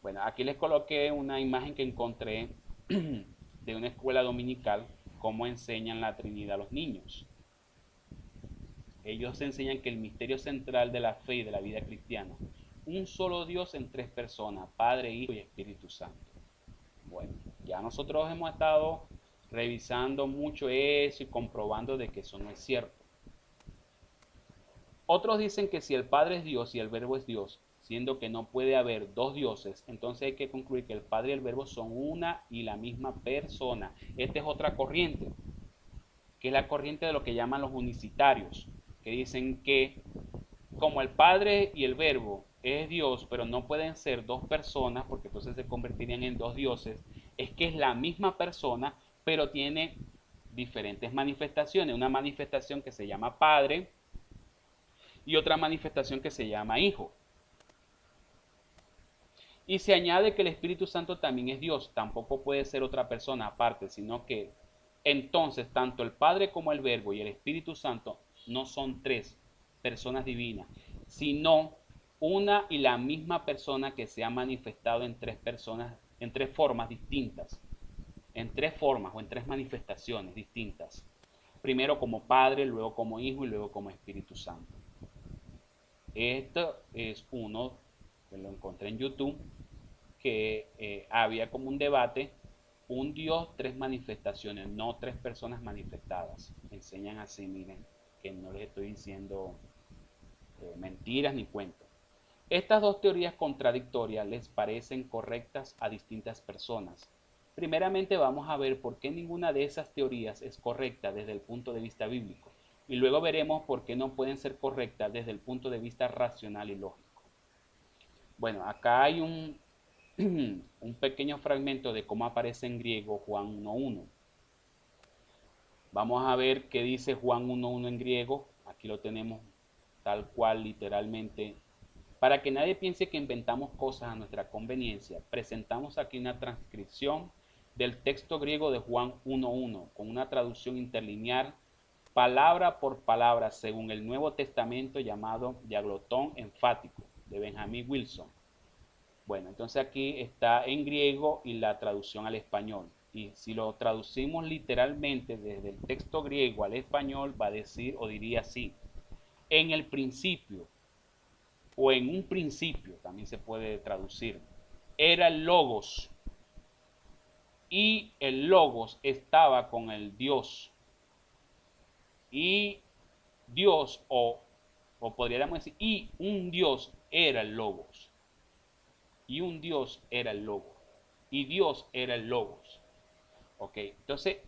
Bueno, aquí les coloqué una imagen que encontré de una escuela dominical, cómo enseñan la Trinidad a los niños. Ellos enseñan que el misterio central de la fe y de la vida cristiana, un solo Dios en tres personas, Padre, Hijo y Espíritu Santo. Bueno, ya nosotros hemos estado revisando mucho eso y comprobando de que eso no es cierto. Otros dicen que si el Padre es Dios y el Verbo es Dios, siendo que no puede haber dos dioses, entonces hay que concluir que el Padre y el Verbo son una y la misma persona. Esta es otra corriente, que es la corriente de lo que llaman los unicitarios, que dicen que como el Padre y el Verbo es Dios, pero no pueden ser dos personas, porque entonces se convertirían en dos dioses, es que es la misma persona, pero tiene diferentes manifestaciones. Una manifestación que se llama Padre y otra manifestación que se llama Hijo. Y se añade que el Espíritu Santo también es Dios, tampoco puede ser otra persona aparte, sino que entonces tanto el Padre como el Verbo y el Espíritu Santo no son tres personas divinas, sino una y la misma persona que se ha manifestado en tres personas, en tres formas distintas, en tres formas o en tres manifestaciones distintas. Primero como Padre, luego como Hijo y luego como Espíritu Santo. Esto es uno que lo encontré en YouTube, que había como un debate: un Dios, tres manifestaciones, no tres personas manifestadas. Enseñan así, miren, que no les estoy diciendo mentiras ni cuentos. Estas dos teorías contradictorias les parecen correctas a distintas personas. Primeramente vamos a ver por qué ninguna de esas teorías es correcta desde el punto de vista bíblico, y luego veremos por qué no pueden ser correctas desde el punto de vista racional y lógico. Bueno, acá hay un pequeño fragmento de cómo aparece en griego Juan 1.1. Vamos a ver qué dice Juan 1.1 en griego. Aquí lo tenemos tal cual, literalmente. Para que nadie piense que inventamos cosas a nuestra conveniencia, presentamos aquí una transcripción del texto griego de Juan 1.1 con una traducción interlineal palabra por palabra según el Nuevo Testamento llamado Diaglotón Enfático de Benjamin Wilson. Bueno, entonces aquí está en griego y la traducción al español. Y si lo traducimos literalmente desde el texto griego al español, va a decir o diría así: en el principio, o en un principio, también se puede traducir, era el Logos, y el Logos estaba con el Dios, y Dios, o podríamos decir, y un Dios era el Logos, y un Dios era el Logos, y Dios era el Logos. Ok, entonces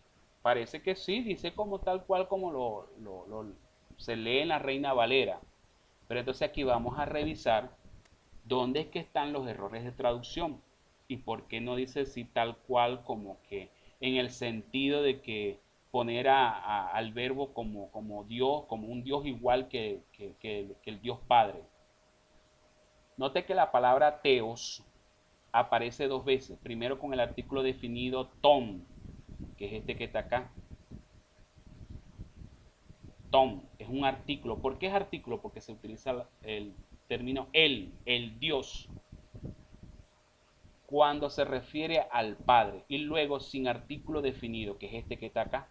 parece que sí, dice como tal cual como se lee en la Reina Valera. Pero entonces aquí vamos a revisar dónde es que están los errores de traducción y por qué no dice así tal cual, como que en el sentido de que poner al verbo como Dios, como un Dios igual que el Dios Padre. Note que la palabra teos aparece dos veces. Primero con el artículo definido ton, que es este que está acá. Ton es un artículo. ¿Por qué es artículo? Porque se utiliza el término el Dios, cuando se refiere al Padre. Y luego sin artículo definido, que es este que está acá.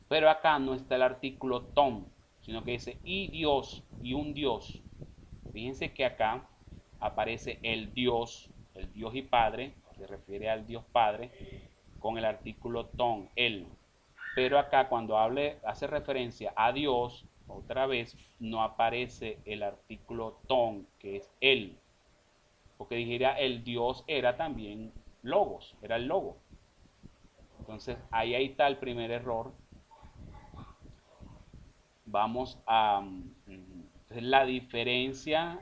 Pero acá no está el artículo ton, sino que dice y Dios y un Dios. Fíjense que acá aparece el Dios y Padre, se refiere al Dios Padre, con el artículo ton, él. Pero acá cuando hace referencia a Dios, otra vez no aparece el artículo ton, que es él. Porque dijera el Dios era también logos, era el logo. Entonces ahí está el primer error. Vamos a la diferencia.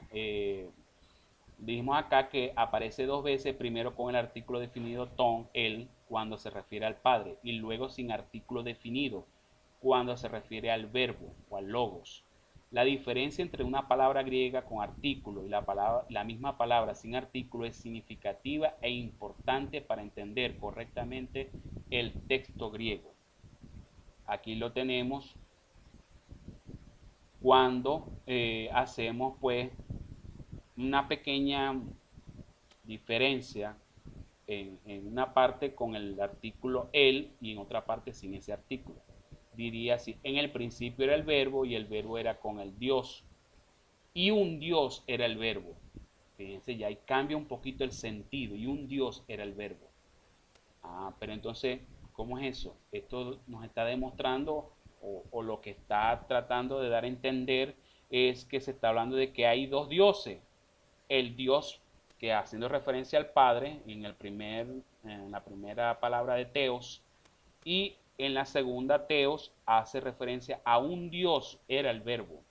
Dijimos acá que aparece dos veces, primero con el artículo definido ton, él, cuando se refiere al Padre, y luego sin artículo definido, cuando se refiere al verbo o al logos. La diferencia entre una palabra griega con artículo y la misma palabra sin artículo es significativa e importante para entender correctamente el texto griego. Aquí lo tenemos cuando hacemos pues una pequeña diferencia en una parte con el artículo el y en otra parte sin ese artículo. Diría así, en el principio era el verbo y el verbo era con el Dios. Y un Dios era el verbo. Fíjense, ya ahí cambia un poquito el sentido. Y un Dios era el verbo. Pero entonces, ¿cómo es eso? Esto nos está demostrando o lo que está tratando de dar a entender es que se está hablando de que hay dos dioses. El Dios que haciendo referencia al Padre en la primera palabra de Teos, y en la segunda Teos hace referencia a un Dios, era el verbo.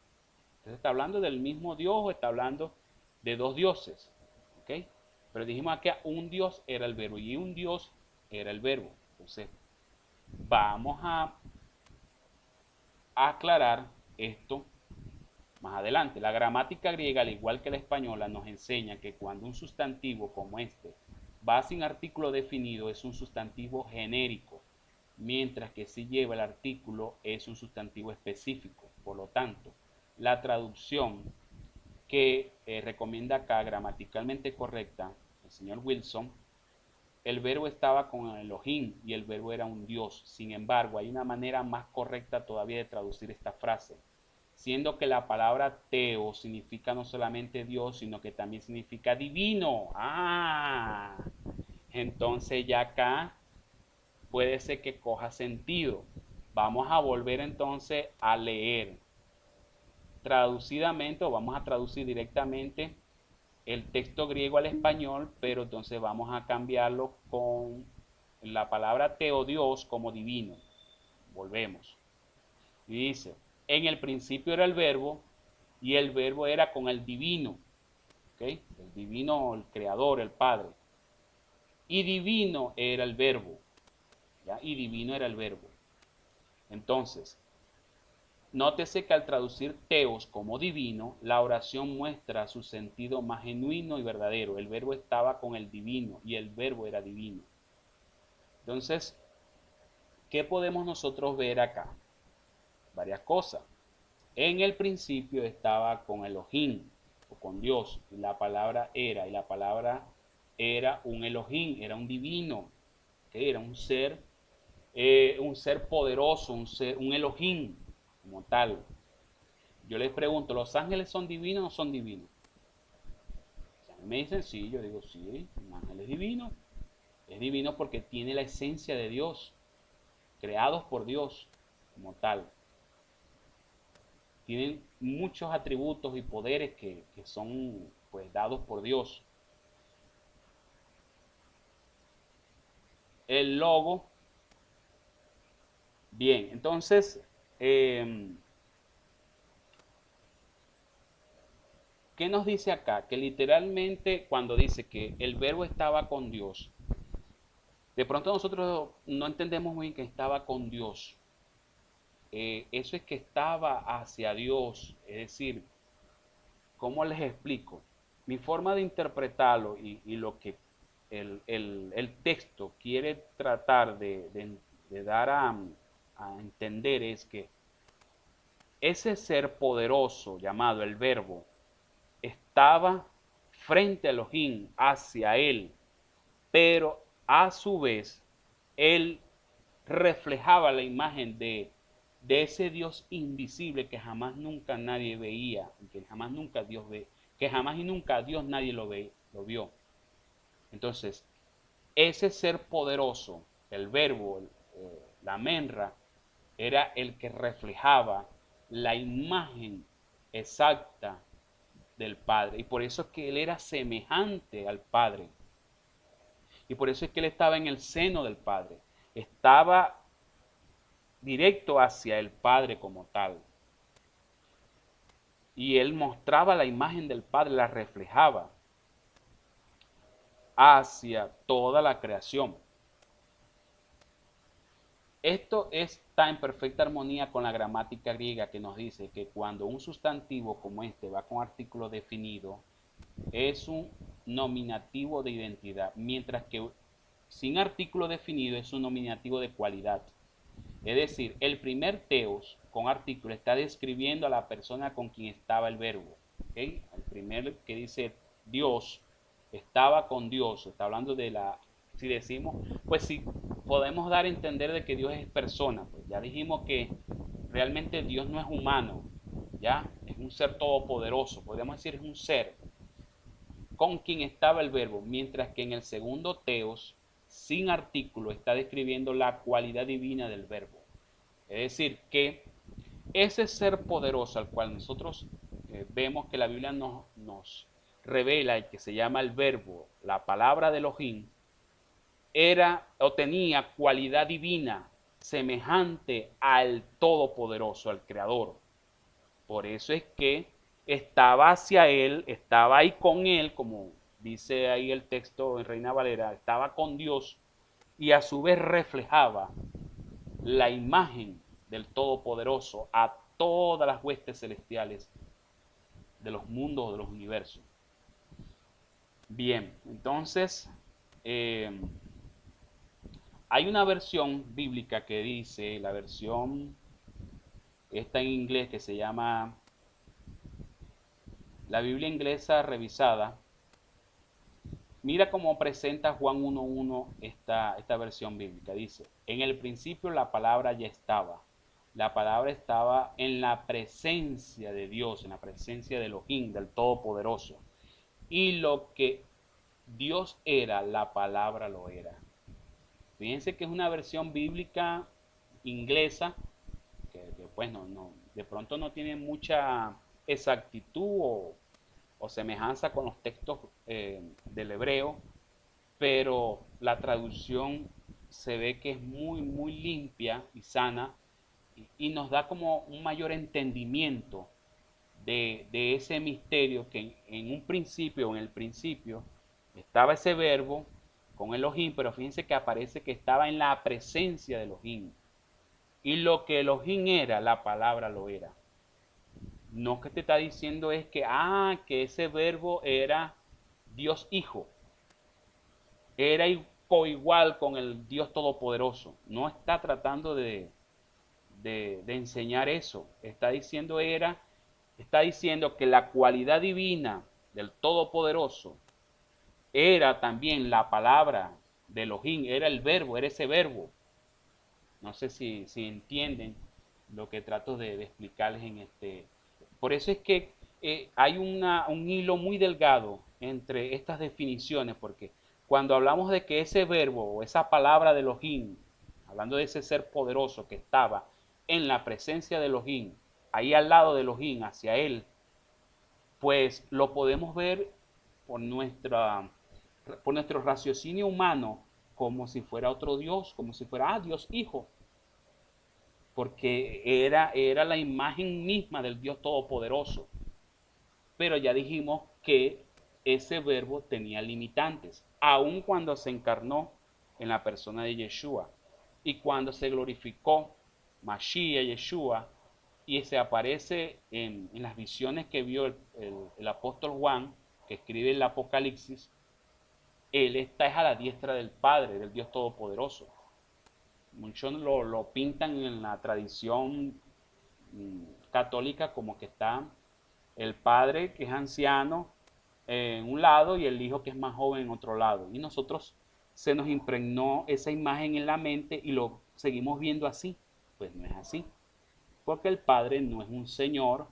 Entonces está hablando del mismo Dios o está hablando de dos dioses. ¿Ok? Pero dijimos aquí un Dios era el verbo y un Dios era el verbo. Entonces vamos a aclarar esto más adelante. La gramática griega, al igual que la española, nos enseña que cuando un sustantivo como este va sin artículo definido es un sustantivo genérico, mientras que si lleva el artículo es un sustantivo específico. Por lo tanto, la traducción que recomienda acá, gramaticalmente correcta, el señor Wilson, el verbo estaba con Elohim y el verbo era un Dios. Sin embargo, hay una manera más correcta todavía de traducir esta frase, siendo que la palabra teo significa no solamente Dios, sino que también significa divino. Entonces ya acá puede ser que coja sentido. Vamos a volver entonces a leer traducidamente, o vamos a traducir directamente el texto griego al español, pero entonces vamos a cambiarlo con la palabra teodios como divino. Volvemos. Y dice, en el principio era el verbo y el verbo era con el divino. ¿Okay? El divino, el creador, el Padre. Y divino era el verbo. ¿Ya? Y divino era el verbo. Entonces, nótese que al traducir teos como divino, la oración muestra su sentido más genuino y verdadero. El verbo estaba con el divino y el verbo era divino. Entonces, ¿qué podemos nosotros ver acá? Varias cosas. En el principio estaba con Elohim o con Dios y la palabra era un Elohim, era un divino, que era un ser poderoso, un Elohim como tal. Yo les pregunto, ¿los ángeles son divinos o no son divinos? Si me dicen sí, yo digo sí, un ángel es divino. Es divino porque tiene la esencia de Dios, creados por Dios como tal. Tienen muchos atributos y poderes que son pues dados por Dios. El logo, bien, entonces, ¿qué nos dice acá? Que literalmente cuando dice que el verbo estaba con Dios, de pronto nosotros no entendemos muy bien que estaba con Dios. Eso es que estaba hacia Dios, es decir, ¿cómo les explico? mi forma de interpretarlo y lo que el texto quiere tratar de dar a entender es que ese ser poderoso llamado el Verbo estaba frente a Elohim, hacia él, pero a su vez él reflejaba la imagen de ese Dios invisible que jamás nunca nadie veía, que jamás nunca Dios ve, que jamás y nunca Dios nadie lo vio. Entonces, ese ser poderoso, el Verbo, la Menra, era el que reflejaba la imagen exacta del Padre. Y por eso es que él era semejante al Padre. Y por eso es que él estaba en el seno del Padre. Estaba directo hacia el Padre como tal. Y él mostraba la imagen del Padre, la reflejaba hacia toda la creación. Esto está en perfecta armonía con la gramática griega que nos dice que cuando un sustantivo como este va con artículo definido, es un nominativo de identidad, mientras que sin artículo definido es un nominativo de cualidad. Es decir, el primer teos con artículo está describiendo a la persona con quien estaba el verbo. ¿Okay? El primer que dice Dios estaba con Dios, está hablando de la, si decimos, pues si podemos dar a entender de que Dios es persona, pues ya dijimos que realmente Dios no es humano, ya es un ser todopoderoso, podríamos decir es un ser con quien estaba el verbo, mientras que en el segundo teos, sin artículo, está describiendo la cualidad divina del verbo. Es decir, que ese ser poderoso al cual nosotros vemos que la Biblia nos revela y que se llama el verbo, la palabra de Elohim, era o tenía cualidad divina semejante al Todopoderoso, al Creador. Por eso es que estaba hacia él, estaba ahí con él, como dice ahí el texto en Reina Valera, estaba con Dios y a su vez reflejaba la imagen del Todopoderoso a todas las huestes celestiales de los mundos, de los universos. Bien, entonces hay una versión bíblica que dice, la versión está en inglés que se llama la Biblia inglesa revisada. Mira cómo presenta Juan 1.1 esta versión bíblica. Dice, en el principio la palabra ya estaba. La palabra estaba en la presencia de Dios, en la presencia de Elohim, del Todopoderoso. Y lo que Dios era, la palabra lo era. Fíjense que es una versión bíblica inglesa que pues de pronto no tiene mucha exactitud o semejanza con los textos del hebreo, pero la traducción se ve que es muy limpia y sana y nos da como un mayor entendimiento de ese misterio que en un principio, en el principio, estaba ese verbo con Elohim, pero fíjense que aparece que estaba en la presencia de Elohim. Y lo que Elohim era, la palabra lo era. No que te está diciendo es que ese verbo era Dios Hijo. Era coigual con el Dios Todopoderoso. No está tratando de enseñar eso. Está diciendo que la cualidad divina del Todopoderoso era también la palabra de Elohim, era el verbo, era ese verbo. No sé si entienden lo que trato de explicarles en este. Por eso es que hay un hilo muy delgado entre estas definiciones, porque cuando hablamos de que ese verbo o esa palabra de Elohim, hablando de ese ser poderoso que estaba en la presencia de Elohim, ahí al lado de Elohim, hacia él, pues lo podemos ver por nuestro raciocinio humano como si fuera otro Dios, como si fuera Dios Hijo, porque era la imagen misma del Dios Todopoderoso. Pero ya dijimos que ese verbo tenía limitantes, aun cuando se encarnó en la persona de Yeshua y cuando se glorificó Mashiach, Yeshua, y se aparece en las visiones que vio el apóstol Juan, que escribe el Apocalipsis, Él está es a la diestra del Padre, del Dios Todopoderoso. Muchos lo pintan en la tradición católica como que está el Padre, que es anciano, en un lado, y el Hijo, que es más joven, en otro lado. Y nosotros se nos impregnó esa imagen en la mente y lo seguimos viendo así. Pues no es así, porque el Padre no es un señor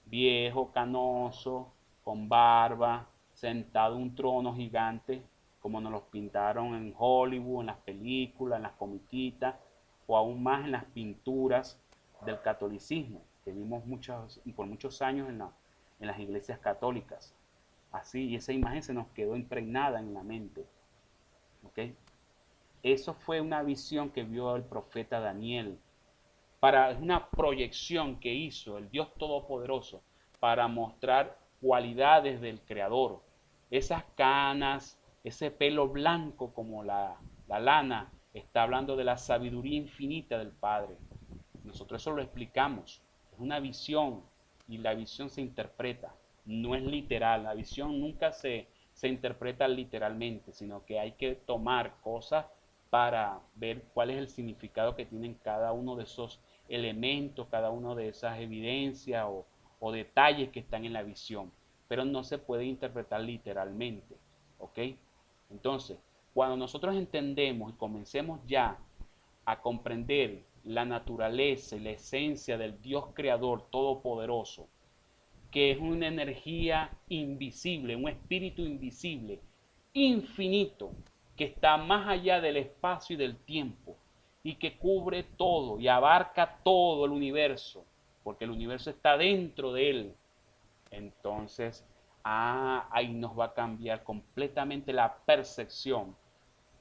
viejo, canoso, con barba, sentado en un trono gigante, como nos los pintaron en Hollywood, en las películas, en las comiquitas, o aún más en las pinturas del catolicismo, que vimos por muchos años en las iglesias católicas. Así, y esa imagen se nos quedó impregnada en la mente. ¿Ok? Eso fue una visión que vio el profeta Daniel. Es una proyección que hizo el Dios Todopoderoso para mostrar cualidades del Creador. Esas canas, ese pelo blanco como la lana, está hablando de la sabiduría infinita del Padre. Nosotros eso lo explicamos. Es una visión y la visión se interpreta. No es literal. La visión nunca se interpreta literalmente, sino que hay que tomar cosas para ver cuál es el significado que tienen cada uno de esos elementos, cada una de esas evidencias o detalles que están en la visión. Pero no se puede interpretar literalmente. ¿Ok? Entonces, cuando nosotros entendemos y comencemos ya a comprender la naturaleza y la esencia del Dios creador todopoderoso, que es una energía invisible, un espíritu invisible, infinito, que está más allá del espacio y del tiempo, y que cubre todo y abarca todo el universo, porque el universo está dentro de él. Entonces, ahí nos va a cambiar completamente la percepción,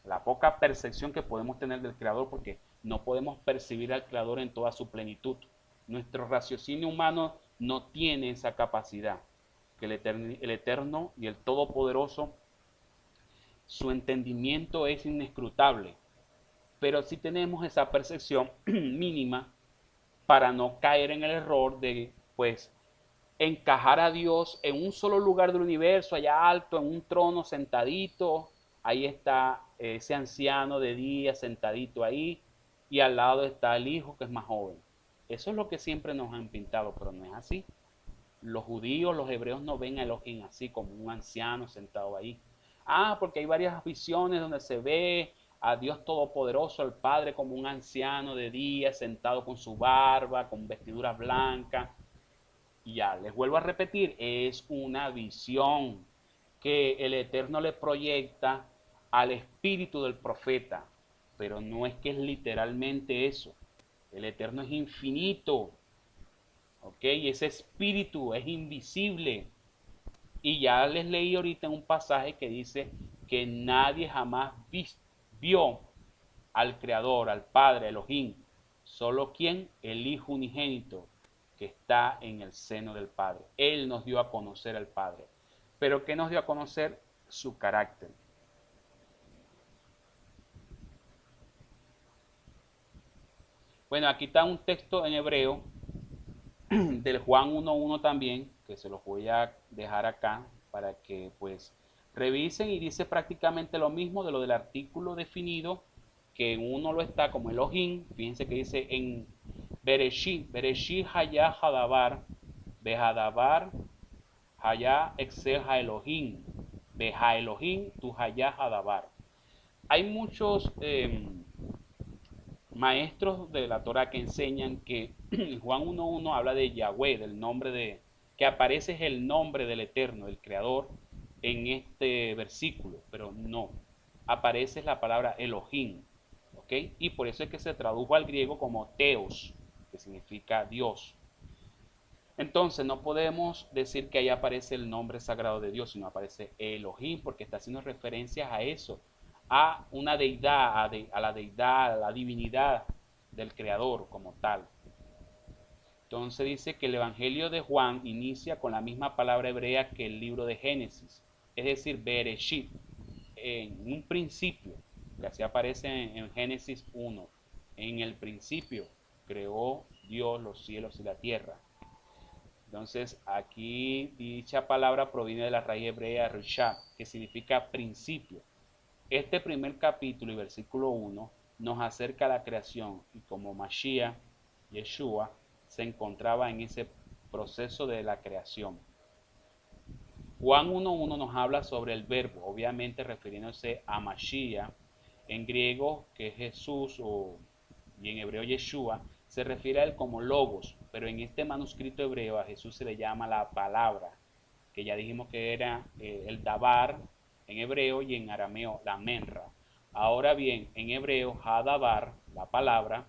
la poca percepción que podemos tener del Creador, porque no podemos percibir al Creador en toda su plenitud. Nuestro raciocinio humano no tiene esa capacidad. Que el eterno y el todopoderoso, su entendimiento es inescrutable, pero sí tenemos esa percepción mínima para no caer en el error de, pues, encajar a Dios en un solo lugar del universo, allá alto, en un trono sentadito. Ahí está ese anciano de día sentadito ahí, y al lado está el hijo, que es más joven. Eso es lo que siempre nos han pintado, pero no es así. Los judíos, los hebreos no ven a Elohim así, como un anciano sentado ahí. Porque hay varias visiones donde se ve a Dios Todopoderoso, el Padre, como un anciano de día, sentado con su barba, con vestiduras blancas. Y ya, les vuelvo a repetir, es una visión que el Eterno le proyecta al espíritu del profeta, pero no es que es literalmente eso. El Eterno es infinito, ¿ok? Y ese espíritu es invisible. Y ya les leí ahorita en un pasaje que dice que nadie jamás vio al Creador, al Padre, Elohim. Solo quien, el Hijo unigénito, que está en el seno del Padre. Él nos dio a conocer al Padre. Pero ¿qué nos dio a conocer? Su carácter. Bueno, aquí está un texto en hebreo del Juan 1.1 también, que se los voy a dejar acá para que pues revisen, y dice prácticamente lo mismo de lo del artículo definido, que en uno lo está como Elohim. Fíjense que dice en Bereshit, Bereshit Hayah Hadabar, Behadabar Hayah Excel Ha Elohim, Beha Elohim tu Hayah Hadabar. Hay muchos maestros de la Torah que enseñan que Juan 1.1 habla de Yahweh, del nombre que aparece es el nombre del Eterno, del Creador, en este versículo, pero no, aparece la palabra Elohim, ¿ok? Y por eso es que se tradujo al griego como Theos, que significa Dios. Entonces no podemos decir que ahí aparece el nombre sagrado de Dios, sino aparece Elohim, porque está haciendo referencias a eso, a una deidad, a la deidad, a la divinidad del Creador como tal. Entonces dice que el Evangelio de Juan inicia con la misma palabra hebrea que el libro de Génesis, es decir, Bereshit, en un principio, que así aparece en Génesis 1. En el principio creó Dios los cielos y la tierra. Entonces, aquí dicha palabra proviene de la raíz hebrea rishá, que significa principio. Este primer capítulo y versículo 1 nos acerca a la creación y como Mashiach, Yeshua, se encontraba en ese proceso de la creación. Juan 1.1 nos habla sobre el verbo, obviamente refiriéndose a Mashiach, en griego que es Jesús y en hebreo Yeshua, se refiere a él como logos, pero en este manuscrito hebreo a Jesús se le llama la palabra, que ya dijimos que era el dabar en hebreo y en arameo la menra. Ahora bien, en hebreo, hadabar, la palabra,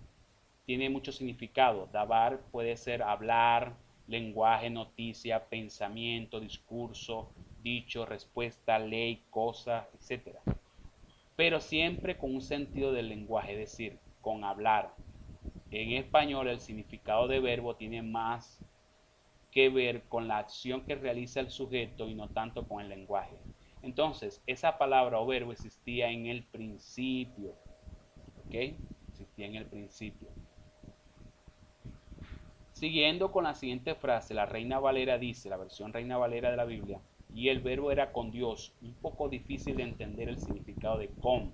tiene mucho significado. Dabar puede ser hablar, lenguaje, noticia, pensamiento, discurso, dicho, respuesta, ley, cosa, etc. Pero siempre con un sentido del lenguaje, es decir, con hablar. En español el significado de verbo tiene más que ver con la acción que realiza el sujeto y no tanto con el lenguaje. Entonces, esa palabra o verbo existía en el principio, ¿ok? Existía en el principio. Siguiendo con la siguiente frase, la Reina Valera dice, la versión Reina Valera de la Biblia, y el verbo era con Dios, un poco difícil de entender el significado de con,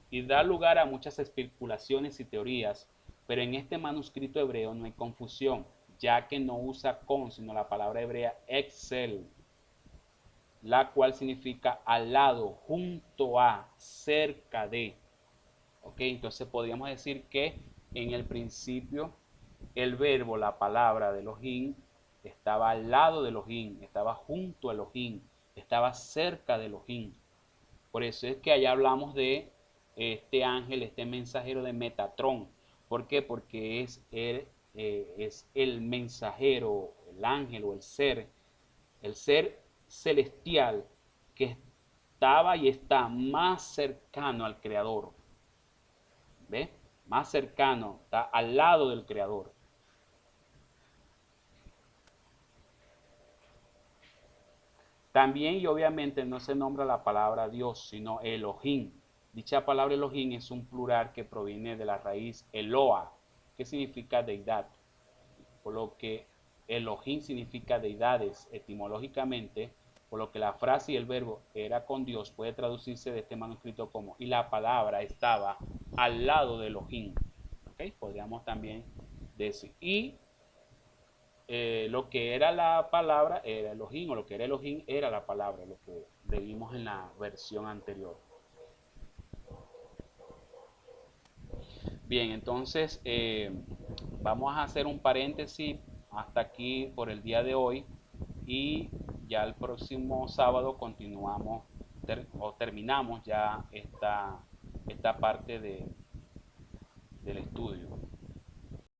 y da lugar a muchas especulaciones y teorías, pero en este manuscrito hebreo no hay confusión, ya que no usa con, sino la palabra hebrea excel, la cual significa al lado, junto a, cerca de. ¿Ok? Entonces podríamos decir que en el principio el verbo, la palabra de Elohim, estaba al lado de Elohim, estaba junto a Elohim, estaba cerca de Elohim. Por eso es que allá hablamos de este ángel, este mensajero de Metatrón. ¿Por qué? Porque es el mensajero, el ángel o el ser celestial que estaba y está más cercano al Creador. ¿Ve? Más cercano, está al lado del Creador. También y obviamente no se nombra la palabra Dios, sino Elohim. Dicha palabra Elohim es un plural que proviene de la raíz Eloa, que significa deidad. Por lo que Elohim significa deidades etimológicamente, por lo que la frase y el verbo era con Dios puede traducirse de este manuscrito como y la palabra estaba al lado de Elohim. ¿Okay? Podríamos también decir. Y lo que era la palabra era Elohim, o lo que era Elohim era la palabra, lo que leímos en la versión anterior. Bien, entonces vamos a hacer un paréntesis hasta aquí por el día de hoy y ya el próximo sábado continuamos o terminamos ya esta parte del estudio.